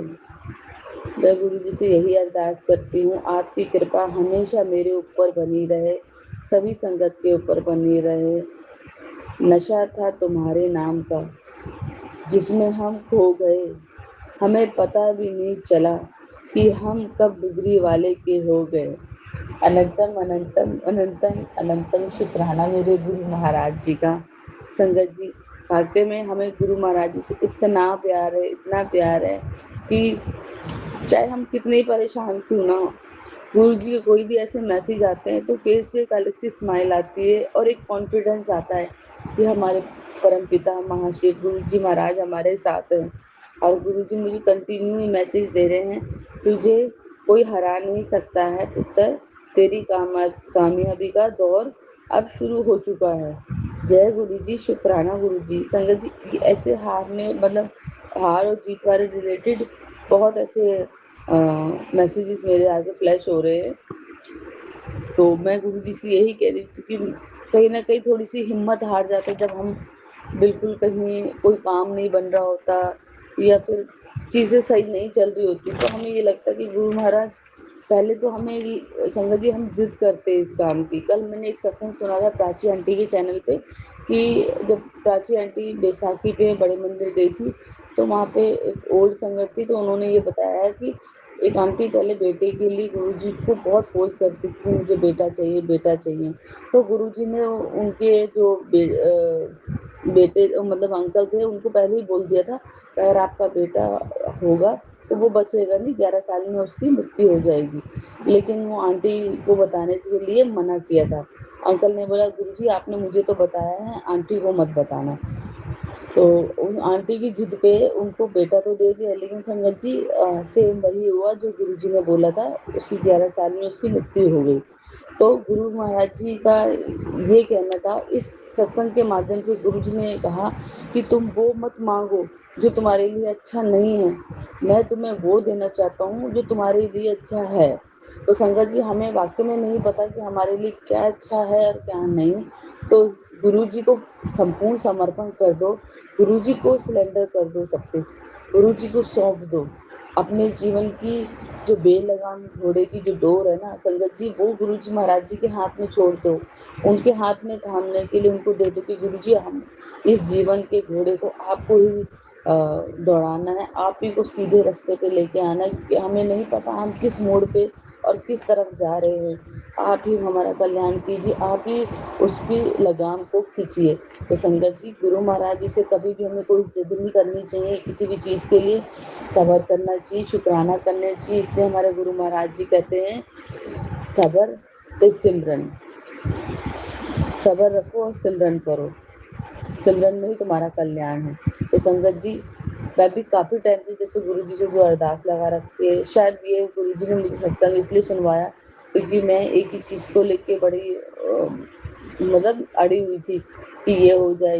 मैं गुरु जी से यही अरदास करती हूँ, आपकी कृपा हमेशा मेरे ऊपर बनी रहे, सभी संगत के ऊपर बनी रहे। नशा था तुम्हारे नाम का जिसमें हम खो गए, हमें पता भी नहीं चला कि हम कब डुगरी वाले के हो गए। अनंतम अनंतम अनंतम अनंतम शुक्राना मेरे गुरु महाराज जी का। संगत जी, वाकई में हमें गुरु महाराज जी से इतना प्यार है कि चाहे हम कितने ही परेशान क्यों ना हो, गुरु जी के कोई भी ऐसे मैसेज आते हैं तो फेस पे एक अलग सी स्माइल आती है और एक कॉन्फिडेंस आता है कि हमारे परमपिता महाशिव गुरु जी महाराज हमारे साथ हैं। और गुरु जी मुझे कंटिन्यू मैसेज दे रहे हैं, तुझे कोई हरा नहीं सकता है पुत्र, तेरी कामयाबी का दौर अब शुरू हो चुका है। जय गुरु जी, शुक्राना गुरु जी। संगत जी, ऐसे हार और जीत वाले रिलेटेड बहुत ऐसे मैसेजेस मेरे आगे फ्लैश हो रहे हैं। तो मैं गुरु जी से यही कह रही थी कि कहीं ना कहीं थोड़ी सी हिम्मत हार जाते हैं जब हम बिल्कुल कहीं कोई काम नहीं बन रहा होता या फिर चीज़ें सही नहीं चल रही होती, तो हमें ये लगता है कि गुरु महाराज पहले तो हमें संगत जी हम जिद करते हैं इस काम की। कल मैंने एक सत्संग सुना था प्राची आंटी के चैनल पे कि जब प्राची आंटी बैसाखी पे बड़े मंदिर गई थी तो वहाँ पे एक ओल्ड संगत थी, तो उन्होंने ये बताया कि एक आंटी पहले बेटे के लिए गुरुजी को बहुत फोर्स करती थी कि मुझे बेटा चाहिए बेटा चाहिए। तो गुरुजी ने उनके जो बेटे मतलब अंकल थे उनको पहले ही बोल दिया था, अगर आपका बेटा होगा तो वो बचेगा नहीं, 11 साल में उसकी मृत्यु हो जाएगी। लेकिन वो आंटी को बताने के लिए मना किया था। अंकल ने बोला, गुरुजी आपने मुझे तो बताया है, आंटी को मत बताना। तो उन आंटी की जिद पे उनको बेटा तो दे दिया, लेकिन संगत जी सेम वही हुआ जो गुरुजी ने बोला था, उसकी 11 साल में उसकी मृत्यु हो गई। तो गुरु महाराज जी का ये कहना था, इस सत्संग के माध्यम से गुरुजी ने कहा कि तुम वो मत मांगो जो तुम्हारे लिए अच्छा नहीं है, मैं तुम्हें वो देना चाहता हूँ जो तुम्हारे लिए अच्छा है। तो संगत जी, हमें वाकई में नहीं पता कि हमारे लिए क्या अच्छा है और क्या नहीं, तो गुरु जी को संपूर्ण समर्पण कर दो, गुरु जी को सिलेंडर कर दो सब कुछ, गुरु जी को सौंप दो अपने जीवन की। जो बेलगाम घोड़े की जो डोर है ना संगत जी, वो गुरु जी महाराज जी के हाथ में छोड़ दो, उनके हाथ में थामने के लिए उनको दे दो कि गुरु जी हम इस जीवन के घोड़े को आपको ही दौड़ाना है, आप ही को सीधे रास्ते पे लेके आना है, क्योंकि हमें नहीं पता हम किस मोड़ पे और किस तरफ जा रहे हैं। आप ही हमारा कल्याण कीजिए, आप ही उसकी लगाम को खींचिए। तो संगत जी, गुरु महाराज जी से कभी भी हमें कोई जिद नहीं करनी चाहिए किसी भी चीज़ के लिए, सब्र करना चाहिए, शुक्राना करना चाहिए। इससे हमारे गुरु महाराज जी कहते हैं, सब्र तो सिमरन, सब्र रखो और सिमरन करो, सिमरन में ही तुम्हारा कल्याण है। तो संगत जी, मैं भी काफ़ी टाइम से जैसे गुरु जी से जो अरदास लगा रखी है, शायद ये गुरु जी ने मुझे सत्संग इसलिए सुनवाया क्योंकि मैं एक ही चीज़ को लेके बड़ी मतलब अड़ी हुई थी कि ये हो जाए,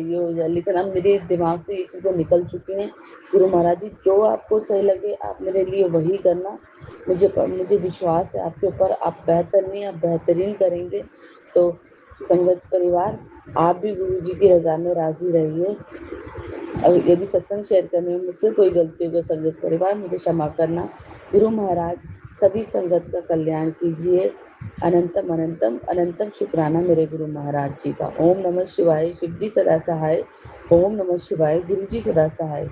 लेकिन अब मेरे दिमाग से ये चीज़ें निकल चुकी हैं। गुरु महाराज जी, जो आपको सही लगे आप मेरे लिए वही करना। मुझे विश्वास है आपके ऊपर, आप बेहतर नहीं, आप बेहतरीन करेंगे। तो संगत परिवार, आप भी गुरु जी की रज़ा में राज़ी रहिए। यदि सत्संग शेयर करने में मुझसे कोई गलती हो गई संगत परिवार, मुझे क्षमा करना। गुरु महाराज सभी संगत का कल्याण कीजिए। अनंतम अनंतम अनंतम शुक्राना मेरे गुरु महाराज जी का। ओम नमः शिवाय, शिव जी सदा सहाय। ओम नमः शिवाय, गुरु जी सदा सहाय।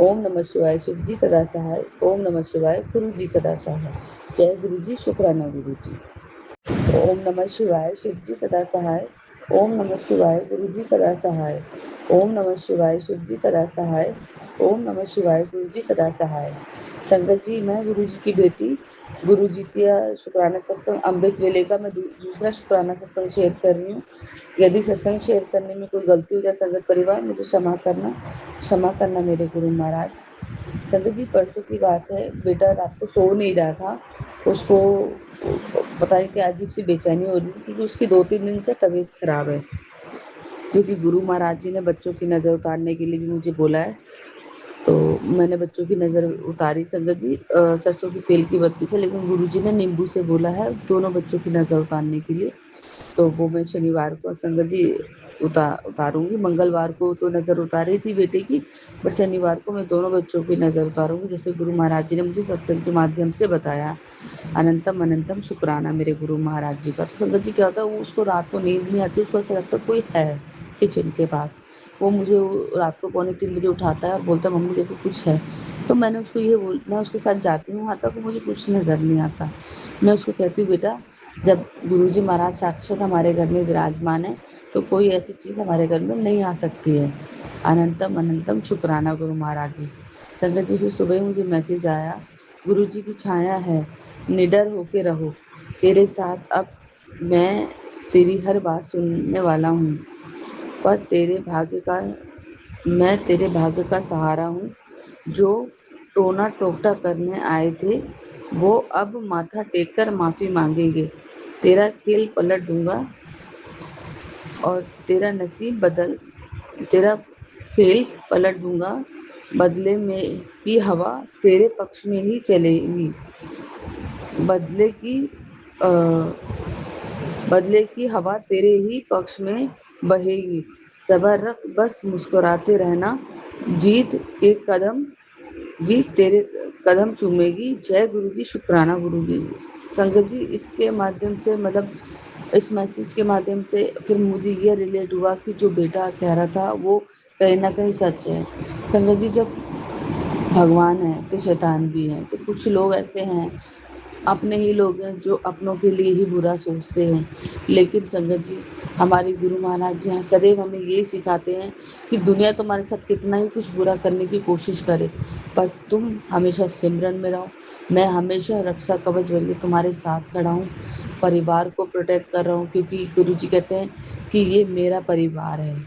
ओम नमः शिवाय, शिव जी सदा सहाय। ओम नमः शिवाय, गुरु जी सदा सहाय। जय गुरु जी, शुक्राना गुरु जी। ओम नमः शिवाय, शिव जी सदा सहाय। ओम नमः शिवाय, गुरु जी सदा सहाय। ओम नमः शिवाय, शिव जी सदा सहाय। ओम नमः शिवाय, गुरु जी सदा सहाय। संगत जी, मैं गुरु जी की बेटी, गुरु जी का शुक्राना सत्संग अमृत वेले का मैं दूसरा शुक्राना सत्संग शेयर कर रही हूँ। यदि सत्संग शेयर करने में कोई गलती हो जाए संगत परिवार, मुझे क्षमा करना मेरे गुरु महाराज। संगत जी, परसों की बात है, बेटा रात को सो नहीं रहा था, उसको पता नहीं क्या अजीब सी बेचैनी हो रही थी क्योंकि उसकी 2-3 दिन से तबीयत खराब है। क्योंकि गुरु महाराज जी ने बच्चों की नज़र उतारने के लिए भी मुझे बोला है, तो मैंने बच्चों की नज़र उतारी संगत जी सरसों की तेल की बत्ती से, लेकिन गुरु जी ने नींबू से बोला है दोनों बच्चों की नज़र उतारने के लिए। तो वो मैं शनिवार को संगत जी उतारूंगी। मंगलवार को तो नज़र उतारी थी बेटे की, पर शनिवार को मैं दोनों बच्चों की नज़र उतारूंगी, जैसे गुरु महाराज जी ने मुझे सत्संग के माध्यम से बताया। अनंतम अनंतम शुक्राना मेरे गुरु महाराज जी का। तो संगत जी क्या होता है, वो उसको रात को नींद नहीं आती, उसको ऐसा लगता है कोई है किचन के पास। वो मुझे रात को 2:45 बजे उठाता है और बोलता है मम्मी देखो कुछ है। तो मैं उसके साथ जाती हूँ वहाँ तक, मुझे कुछ नज़र नहीं आता। मैं उसको कहती हूँ बेटा, जब गुरुजी महाराज साक्षात हमारे घर में विराजमान है तो कोई ऐसी चीज़ हमारे घर में नहीं आ सकती है। अनंतम अनंतम शुक्राना गुरु महाराज जी। संगत जी फिर सुबह मुझे मैसेज आया, गुरु जी की छाया है, निडर होके रहो, तेरे साथ अब मैं तेरी हर बात सुनने वाला हूँ, पर मैं तेरे भाग्य का सहारा हूँ। जो टोना टोकटा करने आए थे वो अब माथा टेक कर माफ़ी मांगेंगे। तेरा खेल पलट दूंगा और तेरा खेल पलट दूंगा, बदले में की हवा तेरे पक्ष में ही चलेगी। बदले की अ, बदले की हवा तेरे ही पक्ष में बहेगी। सबर रख, बस मुस्कुराते रहना, जीत के कदम जीत तेरे कदम चूमेगी। जय गुरु जी, शुक्राना गुरु जी। संगत जी इसके माध्यम से मतलब इस मैसेज के माध्यम से फिर मुझे ये रिलेट हुआ कि जो बेटा कह रहा था वो कहीं ना कहीं सच है। संगत जी जब भगवान है तो शैतान भी है। तो कुछ लोग ऐसे हैं, अपने ही लोग हैं जो अपनों के लिए ही बुरा सोचते हैं। लेकिन संगत जी हमारे गुरु महाराज जी सदैव हमें यही सिखाते हैं कि दुनिया तुम्हारे साथ कितना ही कुछ बुरा करने की कोशिश करे, पर तुम हमेशा सिमरन में रहो। मैं हमेशा रक्षा कवच बन के तुम्हारे साथ खड़ा हूँ, परिवार को प्रोटेक्ट कर रहा हूँ, क्योंकि गुरु जी कहते हैं कि ये मेरा परिवार है,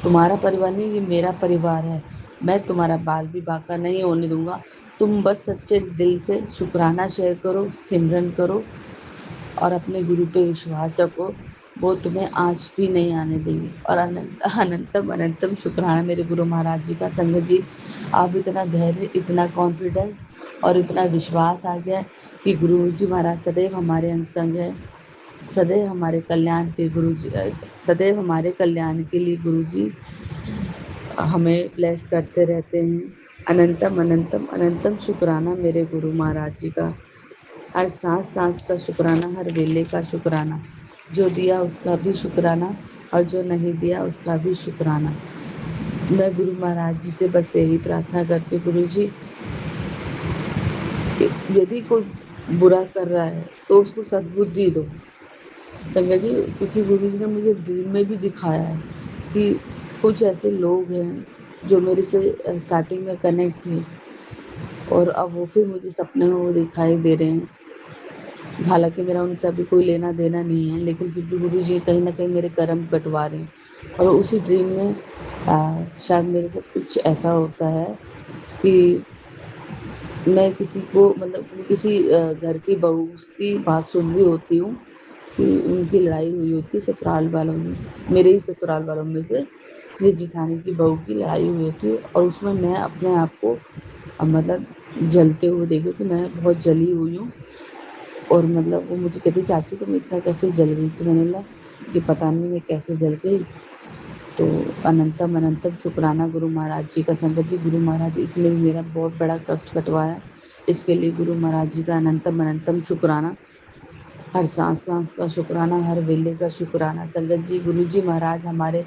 तुम्हारा परिवार नहीं, ये मेरा परिवार है। मैं तुम्हारा बाल भी बांका नहीं होने दूंगा। तुम बस सच्चे दिल से शुक्राना शेयर करो, सिमरन करो और अपने गुरु पे विश्वास रखो, वो तुम्हें आज भी नहीं आने देंगे। और अनंतम अनंतम शुक्राना मेरे गुरु महाराज जी का। संगत जी आप इतना धैर्य, इतना कॉन्फिडेंस और इतना विश्वास आ गया है कि गुरु जी महाराज सदैव हमारे अंग संग है, सदैव हमारे कल्याण के गुरु जी, सदैव हमारे कल्याण के लिए गुरु जी हमें ब्लेस करते रहते हैं। अनंतम अनंतम अनंतम शुक्राना मेरे गुरु महाराज जी का। हर सांस सांस का शुक्राना, हर वेले का शुक्राना, जो दिया उसका भी शुक्राना और जो नहीं दिया उसका भी शुक्राना। मैं गुरु महाराज जी से बस यही प्रार्थना करती हूँ, गुरु जी यदि कोई बुरा कर रहा है तो उसको सद्बुद्धि दो। संगत जी क्योंकि गुरु जी ने मुझे ड्रीम में भी दिखाया है कि कुछ ऐसे लोग हैं जो मेरे से स्टार्टिंग में कनेक्ट थे और अब वो फिर मुझे सपने में वो दिखाई दे रहे हैं। हालांकि मेरा उनसे अभी कोई लेना देना नहीं है, लेकिन फिर भी गुरु जी कहीं ना कहीं मेरे कर्म बंटवा रहे हैं। और उसी ड्रीम में शायद मेरे साथ कुछ ऐसा होता है कि मैं किसी को मतलब किसी घर की बहू की बात सुन रही होती हूँ कि उनकी लड़ाई हुई होती है ससुराल वालों में से, मेरे ही ससुराल वालों में से मेरी जेठानी की बहू की लड़ाई हुई होती है। और उसमें मैं अपने आप को मतलब जलते हुए देखी कि मैं बहुत जली हुई हूँ। और मतलब वो मुझे कहती चाची तुम इतना कैसे जल गई, तो मैंने बोला कि पता नहीं मैं कैसे जल गई। तो अनंतम अनंतम शुक्राना गुरु महाराज जी का। संगत जी गुरु महाराज जी इसमें भी मेरा बहुत बड़ा कष्ट कटवाया, इसके लिए गुरु महाराज जी का अनंतम अनंतम शुक्राना। हर सांस सांस का शुक्राना, हर वेले का शुक्राना। संगत जी गुरु जी महाराज हमारे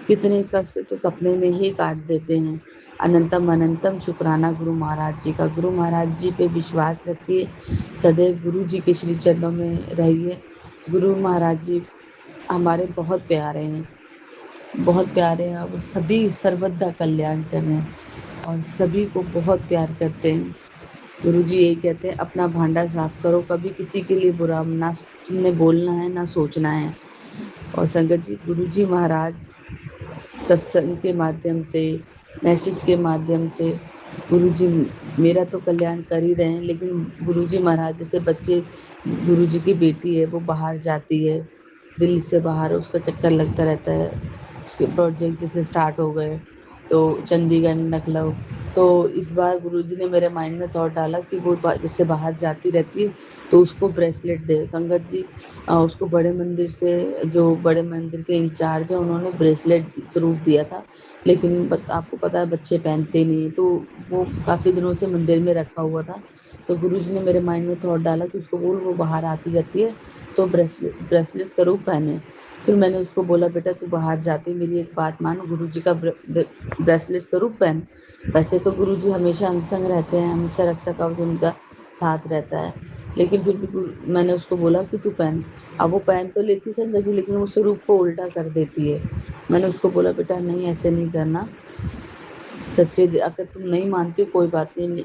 कितने कष्ट तो सपने में ही काट देते हैं। अनंतम अनंतम शुक्राना गुरु महाराज जी का। गुरु महाराज जी पे विश्वास रखिए, सदैव गुरु जी के श्री चरणों में रहिए। गुरु महाराज जी हमारे बहुत प्यारे हैं, बहुत प्यारे हैं। वो सभी सर्वदा कल्याण कर रहे हैं और सभी को बहुत प्यार करते हैं। गुरु जी यही कहते हैं अपना भांडा साफ करो, कभी किसी के लिए बुरा ना तुमने बोलना है ना सोचना है। और संगत जी गुरु जी महाराज सत्संग के माध्यम से, मैसेज के माध्यम से गुरु जी मेरा तो कल्याण कर ही रहे हैं। लेकिन गुरु जी महाराज जैसे बच्चे, गुरु जी की बेटी है वो बाहर जाती है, दिल्ली से बाहर उसका चक्कर लगता रहता है, उसके प्रोजेक्ट जैसे स्टार्ट हो गए तो चंडीगढ़, लखनऊ, तो इस बार गुरुजी ने मेरे माइंड में थॉट डाला कि वो जैसे बाहर जाती रहती है तो उसको ब्रेसलेट दे। संगत जी उसको बड़े मंदिर से, जो बड़े मंदिर के इंचार्ज हैं, उन्होंने ब्रेसलेट ज़रूर दिया था, लेकिन आपको पता है बच्चे पहनते नहीं, तो वो काफ़ी दिनों से मंदिर में रखा हुआ था। तो गुरुजी ने मेरे माइंड में थॉट डाला कि उसको बोल वो बाहर आती जाती है तो ब्रेसलेट ज़रूर पहने। फिर मैंने उसको बोला बेटा तू बाहर जाती, मेरी एक बात मान, गुरुजी का ब्रेसलेट ज़रूर पहन। वैसे तो गुरुजी हमेशा अंग संग रहते हैं, हमेशा रक्षा कवच उनका साथ रहता है, लेकिन फिर भी मैंने उसको बोला कि तू पहन। अब वो पहन तो लेती संगत जी, लेकिन वो स्वरूप को उल्टा कर देती है। मैंने उसको बोला बेटा नहीं ऐसे नहीं करना, सच्चे अगर तुम नहीं मानती हो कोई बात नहीं,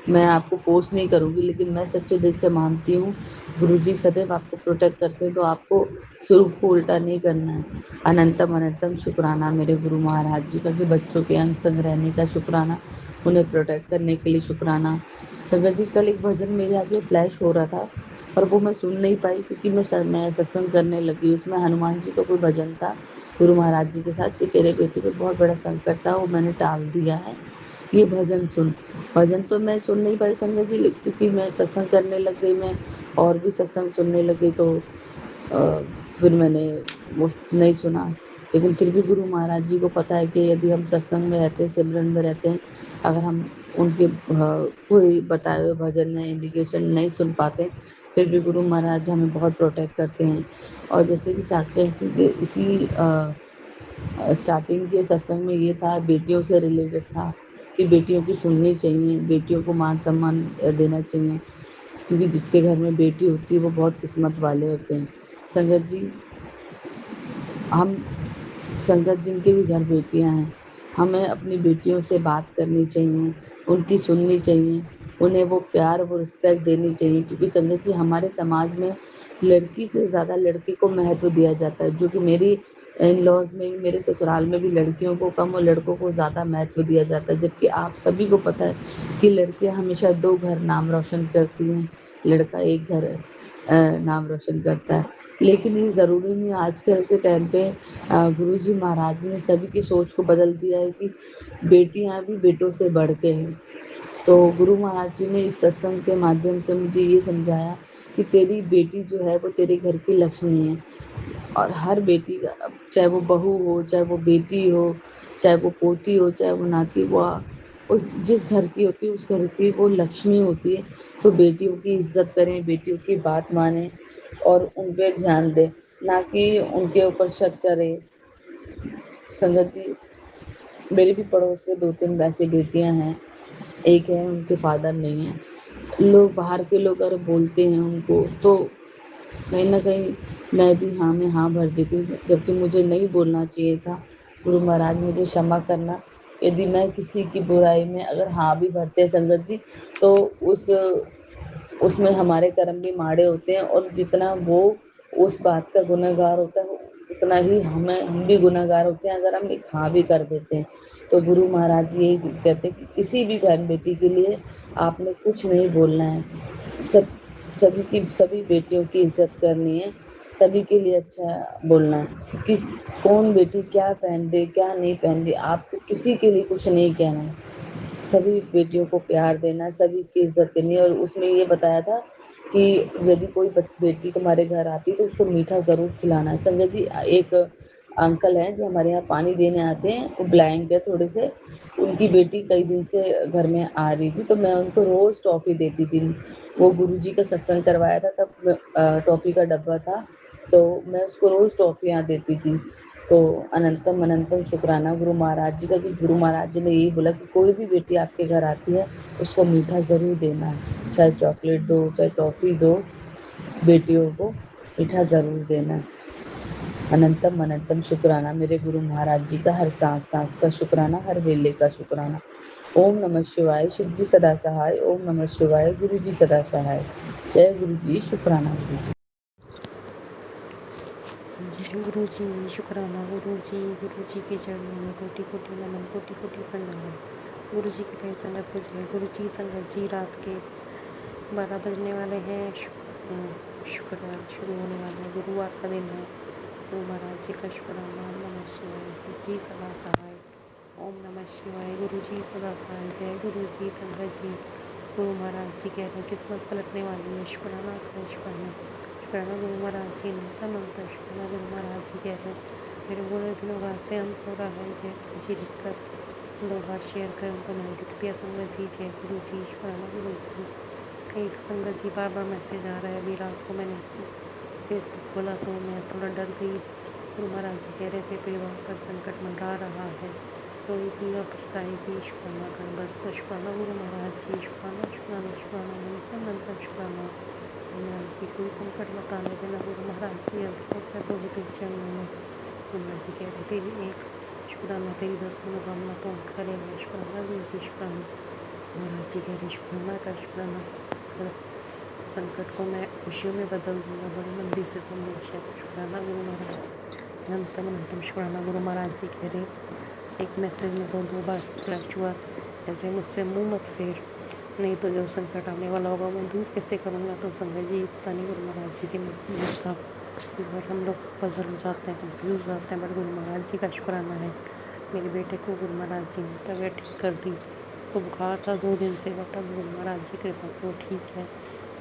मैं आपको फोर्स नहीं करूँगी, लेकिन मैं सच्चे दिल से मानती हूँ गुरुजी सदैव आपको प्रोटेक्ट करते हैं, तो आपको स्वरूप को उल्टा नहीं करना है। अनंतम अनंतम शुक्राना मेरे गुरु महाराज जी का कि बच्चों के अंग संग रहने का शुक्राना, उन्हें प्रोटेक्ट करने के लिए शुक्राना। संगत जी कल एक भजन मेरे आगे फ्लैश हो रहा था, पर वो मैं सुन नहीं पाई क्योंकि मैं सत्संग करने लगी। उसमें हनुमान जी का कोई भजन था गुरु महाराज जी के साथ कि तेरे बेटे पे बहुत बड़ा संकट था, वो मैंने टाल दिया है, ये भजन सुन। भजन तो मैं सुन नहीं पाई संगत जी, क्योंकि मैं सत्संग करने लग गई, मैं और भी सत्संग सुनने लग गई, तो फिर मैंने वो नहीं सुना। लेकिन फिर भी गुरु महाराज जी को पता है कि यदि हम सत्संग में रहते हैं, सिमरन में रहते हैं, अगर हम उनके कोई बताए हुए भजन या इंडिकेशन नहीं सुन पाते, फिर भी गुरु महाराज हमें बहुत प्रोटेक्ट करते हैं। और जैसे कि साक्षात जी के इसी स्टार्टिंग के सत्संग में ये था, बेटियों से रिलेटेड था कि बेटियों की सुननी चाहिए, बेटियों को मान सम्मान देना चाहिए, क्योंकि जिसके घर में बेटी होती है वो बहुत किस्मत वाले होते हैं। संगत जी हम संगत जिनके भी घर बेटियां हैं, हमें अपनी बेटियों से बात करनी चाहिए, उनकी सुननी चाहिए, उन्हें वो प्यार वो रिस्पेक्ट देनी चाहिए, क्योंकि संगत जी हमारे समाज में लड़की से ज़्यादा लड़के को महत्व दिया जाता है, जो कि मेरी इन लॉज में भी, मेरे ससुराल में भी लड़कियों को कम और लड़कों को ज़्यादा महत्व दिया जाता है। जबकि आप सभी को पता है कि लड़कियां हमेशा 2 घर नाम रोशन करती हैं, लड़का एक घर नाम रोशन करता है। लेकिन ये ज़रूरी नहीं, आजकल के टाइम पे गुरुजी महाराज ने सभी की सोच को बदल दिया है कि बेटियां भी बेटों से बढ़ के हैं। तो गुरु महाराज जी ने इस सत्संग के माध्यम से मुझे ये समझाया कि तेरी बेटी जो है वो तेरे घर की लक्ष्मी है, और हर बेटी का, चाहे वो बहू हो, चाहे वो बेटी हो, चाहे वो पोती हो, चाहे वो नाती, वो उस जिस घर की होती है उस घर की वो लक्ष्मी होती है। तो बेटियों की इज्जत करें, बेटियों की बात मानें और उन पे ध्यान दें, ना कि उनके ऊपर शक करें। संगत जी मेरे भी पड़ोस में 2-3 वैसी बेटियां हैं, एक है उनके फादर नहीं है, लोग बाहर के लोग अगर बोलते हैं उनको तो कहीं न कहीं मैं भी हाँ में हाँ भर देती हूँ, जबकि मुझे नहीं बोलना चाहिए था। गुरु महाराज मुझे क्षमा करना, यदि मैं किसी की बुराई में अगर हाँ भी भरते हैं संगत जी, तो उसमें हमारे कर्म भी माड़े होते हैं, और जितना वो उस बात का गुनहगार होता है, उतना ही हम भी गुनहगार होते हैं अगर हम एक हाँ भी कर देते हैं। तो गुरु महाराज यही कहते हैं कि किसी भी बहन बेटी के लिए आपने कुछ नहीं बोलना है, सब सभी बेटियों की इज्जत करनी है, सभी के लिए अच्छा बोलना है कि कौन बेटी क्या पहन दे क्या नहीं पहन दे, आपको किसी के लिए कुछ नहीं कहना है, सभी बेटियों को प्यार देना, सभी की इज्जत करनी है। और उसमें ये बताया था कि यदि कोई बेटी तुम्हारे घर आती तो उसको मीठा ज़रूर खिलाना है। संजय जी एक अंकल हैं जो हमारे यहाँ पानी देने आते हैं, वो ब्लाइंड है थोड़े से, उनकी बेटी कई दिन से घर में आ रही थी, तो मैं उनको रोज़ टॉफ़ी देती थी। वो गुरुजी का सत्संग करवाया था तब टॉफ़ी का डब्बा था, तो मैं उसको रोज़ टॉफ़ियाँ देती थी। तो अनंतम अनंतम शुक्राना गुरु महाराज जी का कि गुरु महाराज जी ने यही बोला कि कोई भी बेटी आपके घर आती है उसको मीठा ज़रूर देना है, चाहे चॉकलेट दो, चाहे टॉफ़ी दो, बेटियों को मीठा ज़रूर देना है। अनंतम अनंतम शुक्राना मेरे गुरु महाराज जी का, हर सांस सांस का शुक्राना, हर वेले का शुक्राना। ओम नमः शिवाय, शिव जी सदा सहाय। ओम नमः शिवाय, गुरु जी सदा सहाय। जय गुरु जी, शुक्राना गुरु जी। जय गुरु जी, शुक्राना गुरु जी के चरणों में कोटि कोटि नमन, कोटि कोटि प्रणाम। गुरु जी की प्यारी संगत को जय गुरु जी। संगत जी रात के 12 बजने वाले हैं, शुक्रवार शुरू होने वाला है, गुरुवार का दिन है। गुरु महाराज जी का शुक्राना। ओम नमः शिवाय, शिव जी सदा सहाय। ओम नमः शिवाय। गुरु जी सदा सहाय। जय गुरु जी संगत जी। गुरु महाराज जी कह रहे हैं किस्मत पलटने वाली है, शुक्राना करो शुक्राना। शुक्राना गुरु महाराज जी ने तमंत्र। शुक्राना गुरु महाराज जी कह रहे हैं मेरे बुरे दिनों का से अंत हो रहा है। जय गुरु जी लिखकर 2 बार शेयर करें तो मैंने लिख दिया संगत जी। जय गुरु जी शुक्राना गुरु जी। एक संगत जी बार मैसेज आ रहा है। अभी रात को मैंने फेसबुक खोला तो मैं थोड़ा डर गई। गुरु महाराज जी कह रहे थे परिवार पर संकट मंडरा रहा है, रोएगी और पछताएगी, शुक्राना कर बस। तो शुक्राना गुरु महाराज जी। शुक्राना शुक्राना शुक्राना अनंत शुक्राना गुरु महाराज जी। कोई संकट मत आने देना गुरु महाराज जी। अब प्रभु तेरे चरणों में। गुरु महाराज जी कह रहे तेरी एक शुक्राना तेरी 10 मनोकामना पूर्ण करेगा। शुक्राना गुरु जी शुक्राना। महाराज जी कह रहे शुक्राना कर शुक्राना कर, संकट को मैं खुशियों में बदल दूंगा, बड़ी मंदिर से संदेश है। शुक्राना गुरु महाराज जी। अनंतम शुक्राना गुरु महाराज जी कह रहे एक मैसेज में तो 2 बार फ्लैश हुआ, ऐसे मुझसे मुंह मत फेर, नहीं तो जो संकट आने वाला होगा मैं दूर कैसे करूँगा। तो संगत जी पता नहीं गुरु महाराज जी के मैसेज का कई बार हम लोग पजल हो जाते हैं, कंफ्यूज हो जाते हैं, बट गुरु महाराज जी का शुक्राना है। मेरे बेटे को गुरु महाराज जी ने तबीयत ठीक कर दी। उसको बुखार था 2 दिन से, बट अब गुरु महाराज जी की कृपा से वो ठीक है।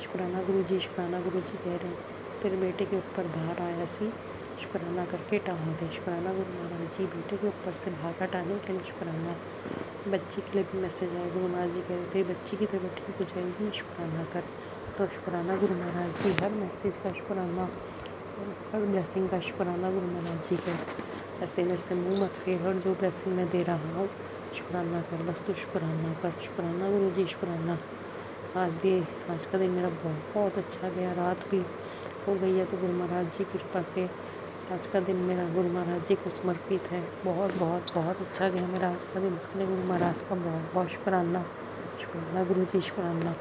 शुक्राना गुरु जी शुक्राना गुरु जी कह रहे हैं तेरे बेटे के ऊपर भार आया सी, शुक्राना करके टाल दे। शुक्राना गुरु महाराज जी। बेटे के ऊपर से भार हटाने के लिए शुक्राना। बच्ची के लिए भी मैसेज आया। गुरु महाराज जी कह रहे थे बच्ची की तबीयत ठीक हो जाएगी, शुक्राना कर। तो शुक्राना गुरु महाराज जी। हर मैसेज का शुक्राना, हर ब्लेसिंग का शुक्राना गुरु महाराज जी का। ऐसे मेरे से मुँह मत फेर, और जो ब्लेसिंग मैं दे रहा हूँ शुक्राना कर बस। तो शुक्राना कर। शुक्राना गुरु जी शुक्राना। आज का दिन मेरा बहुत अच्छा गया। रात भी हो गई है तो गुरु महाराज जी की कृपा से आज का दिन मेरा गुरु महाराज जी को समर्पित है। बहुत अच्छा गया मेरा आज का दिन। इसके लिए गुरु महाराज का बहुत शुक्राना। शुक्राना गुरु जी शुक्राना।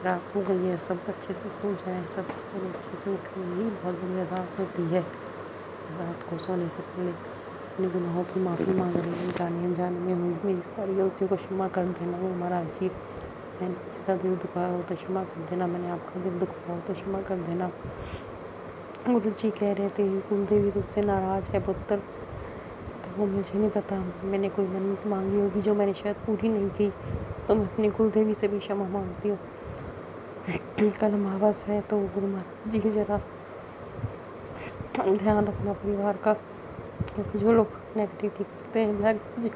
रात हो गई है, सब अच्छे से सो जाए, सब अच्छे से उठे, यही बहुत बड़ी अरदास होती है। रात को सोने से पहले अपने गुनाहों की माफ़ी मांग रही हूँ। जाने अनजाने में हुई मेरी सारी गलतियों को क्षमा कर देना गुरु महाराज जी। मैंने किसी का दिल दुखाया हो तो क्षमा कर देना, मैंने आपका दिल दुखाया हो तो क्षमा कर देना। गुरु जी कह रहे थे कुल देवी तुझसे नाराज है पुत्र। तो वो मुझे नहीं पता, मैंने कोई मन्नत मांगी होगी जो मैंने शायद पूरी नहीं की, तो मैं अपनी कुल देवी से भी क्षमा मांगती हूँ। कल अमावस है तो गुरु महाराज जी जरा ध्यान रखना परिवार का, क्योंकि जो लोग नेगेटिविटी करते हैं ब्लैक मैजिक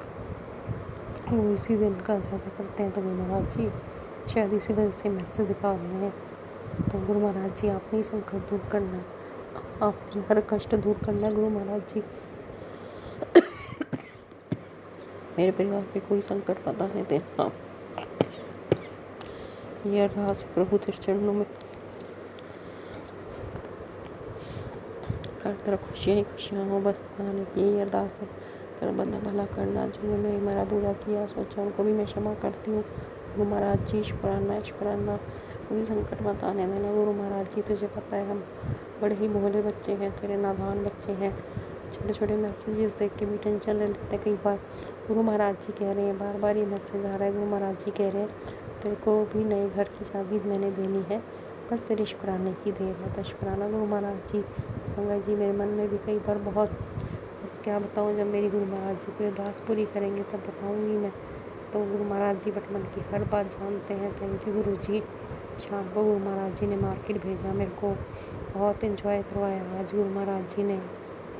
वो इसी दिन का ज़्यादा करते हैं। तो गुरु महाराज जी शायद इसी वजह से मैसेज दिखा रहे हैं। तो गुरु महाराज जी आपने संकट दूर करना, आपने हर कष्ट दूर करना गुरु महाराज जी। मेरे परिवार पे कोई संकट मत आने देना। ये अरदास है प्रभु तेरे चरणों में। हर तरफ खुशियाँ ही खुशियाँ हो बस, आने की यही अरदास है। कर बंदा भला करना, जिन्होंने मेरा बुरा किया सोचा उनको भी मैं क्षमा करती हूँ। गुरु महाराज जी शुक्राना शुक्राना। कोई संकट मत आने देना गुरु महाराज जी। तुझे पता है हम बड़े ही भोले बच्चे हैं, तेरे नादान बच्चे हैं। छोटे छोटे मैसेजेस देख के भी टेंशन ले लेते हैं कई बार। गुरु महाराज जी कह रहे हैं बार ये मैसेज आ रहा है। गुरु महाराज जी कह रहे हैं तेरे को भी नए घर की चाबी मैंने देनी है, बस तेरे शुक्राने की देर है। तो शुक्राना गुरु महाराज जी। संगत जी मेरे मन में भी कई बार बहुत, बस क्या बताऊँ, जब मेरी गुरु महाराज जी कोई अरदास पूरी करेंगे तब बताऊँगी मैं। तो गुरु महाराज जी बट मन की हर बात जानते हैं। थैंक यू गुरु जी। शाम को गुरु महाराज जी ने मार्केट भेजा, मेरे को बहुत इन्जॉय करवाया। आज गुरु महाराज जी ने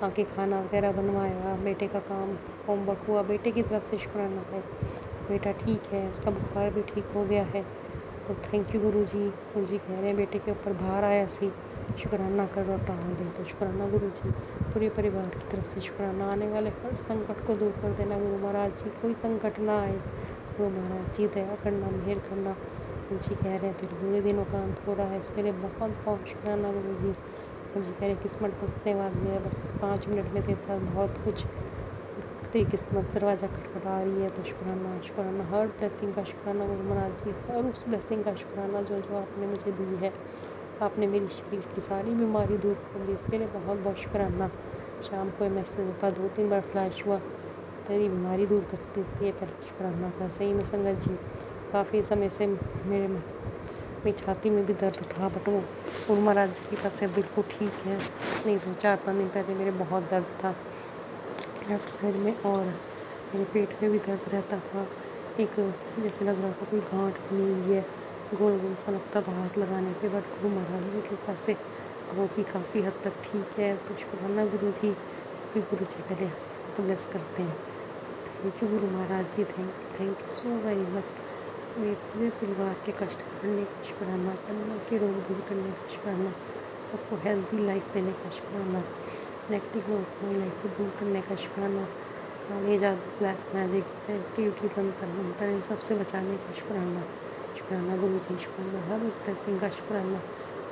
आके खाना वगैरह बनवाया, बेटे का काम होमवर्क हुआ, बेटे की तरफ से शुक्राना है। बेटा ठीक है, उसका बुखार भी ठीक हो गया है। तो थैंक यू गुरु जी। गुरु जी कह रहे हैं बेटे के ऊपर भार आया सी, शुक्राना कर और टाल दे। तो शुक्राना गुरु जी। पूरे परिवार की तरफ से शुक्राना। आने वाले हर संकट को दूर कर देना गुरु महाराज जी। कोई संकट ना आए गुरु महाराज जी। दया करना, मेहर करना। गुरु जी कह रहे हैं तेरे बुरे दिनों का अंत हो रहा है, इसके लिए बहुत शुक्राना गुरु जी। गुरु जी कह रहे हैं किस्मत पलटने वाली है, बस 5 मिनट में तेरे साथ बहुत कुछ, तेरी किस्मत दरवाज़ा खटखटा रही है। तो शुक्राना शुक्राना। हर ब्लेसिंग का शुक्राना गुरु महाराज जी। हर उस ब्लेसिंग का शुक्राना जो आपने मुझे दी है। आपने मेरी शरीर की सारी बीमारी दूर कर दी, उसके लिए बहुत शुक्राना। शाम को मैसेज था 2-3 बार फ्लैश हुआ, तेरी बीमारी दूर कर देती है, पर शुक्राना का। सही में संगत जी काफ़ी समय से मेरी छाती में भी दर्द था, बट वो गुरु महाराज जी की पास से बिल्कुल ठीक है। नहीं तो 4-5 दिन पहले मेरे बहुत दर्द था लेफ्ट साइड में, और मेरे पेट में भी दर्द रहता था, एक जैसे लग रहा था कोई गांठ बनी हुई है, गोल गोल सा लगता था हाथ लगाने पे। बट गुरु महाराज जी की कृपा से वो भी काफ़ी हद तक ठीक है। तो शुक्राना गुरु जी, कि गुरु जी पहले तो ब्लेस करते हैं। Thank you Guru Maharaj ji, thank you so very much. मेरे पूरे परिवार के कष्ट हरने का शुक्राना, तन्ना के रोग दूर करने का शुक्राना, सबको हेल्दी लाइफ देने का शुक्राना, नेगेटिव लोग अपनी लाइफ से दूर करने का शुक्राना, काले जादू, ब्लैक मैजिक, नेगेटिविटी, तंत्र मंत्र, इन सब से बचाने का शुक्राना। शुक्राना गुरु जी, शुक्राना हर उस ब्लेसिंग का शुक्राना,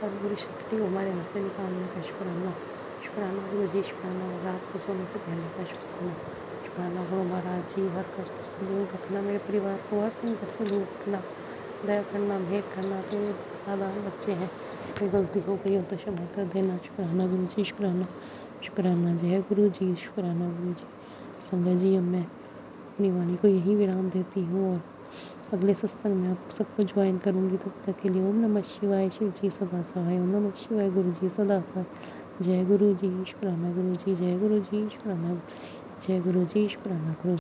हर बुरी शक्ति को हमारे घर से निकालने का शुक्राना। शुक्राना गुरु जी, शुक्राना रात को सोने से पहले का शुक्राना। शुक्राना गुरु महाराज जी, हर कष्ट से दूर रखना मेरे परिवार को, हर संकट से दूर रखना, दया करना, मेहर करना। तेरे नादान बच्चे हैं, कोई गलती हो गई हो तो क्षमा कर देना। शुक्राना गुरु जी, शुक्राना शुक्राना। जय गुरु जी, शुक्राना गुरु जी। संगत जी, अब मैं अपनी वाणी को यहीं विराम देती हूँ और अगले सत्संग में आप सबको ज्वाइन करूँगी। तब तक के लिए ओम नमः शिवाय, शिव जी सदा सहाय। ओम नमः शिवाय, गुरु जी सदा सहाय। जय गुरु जी, शुक्राना गुरु जी, जय गुरु जी, शुक्राना, जय गुरु जी, शुक्राना गुरु।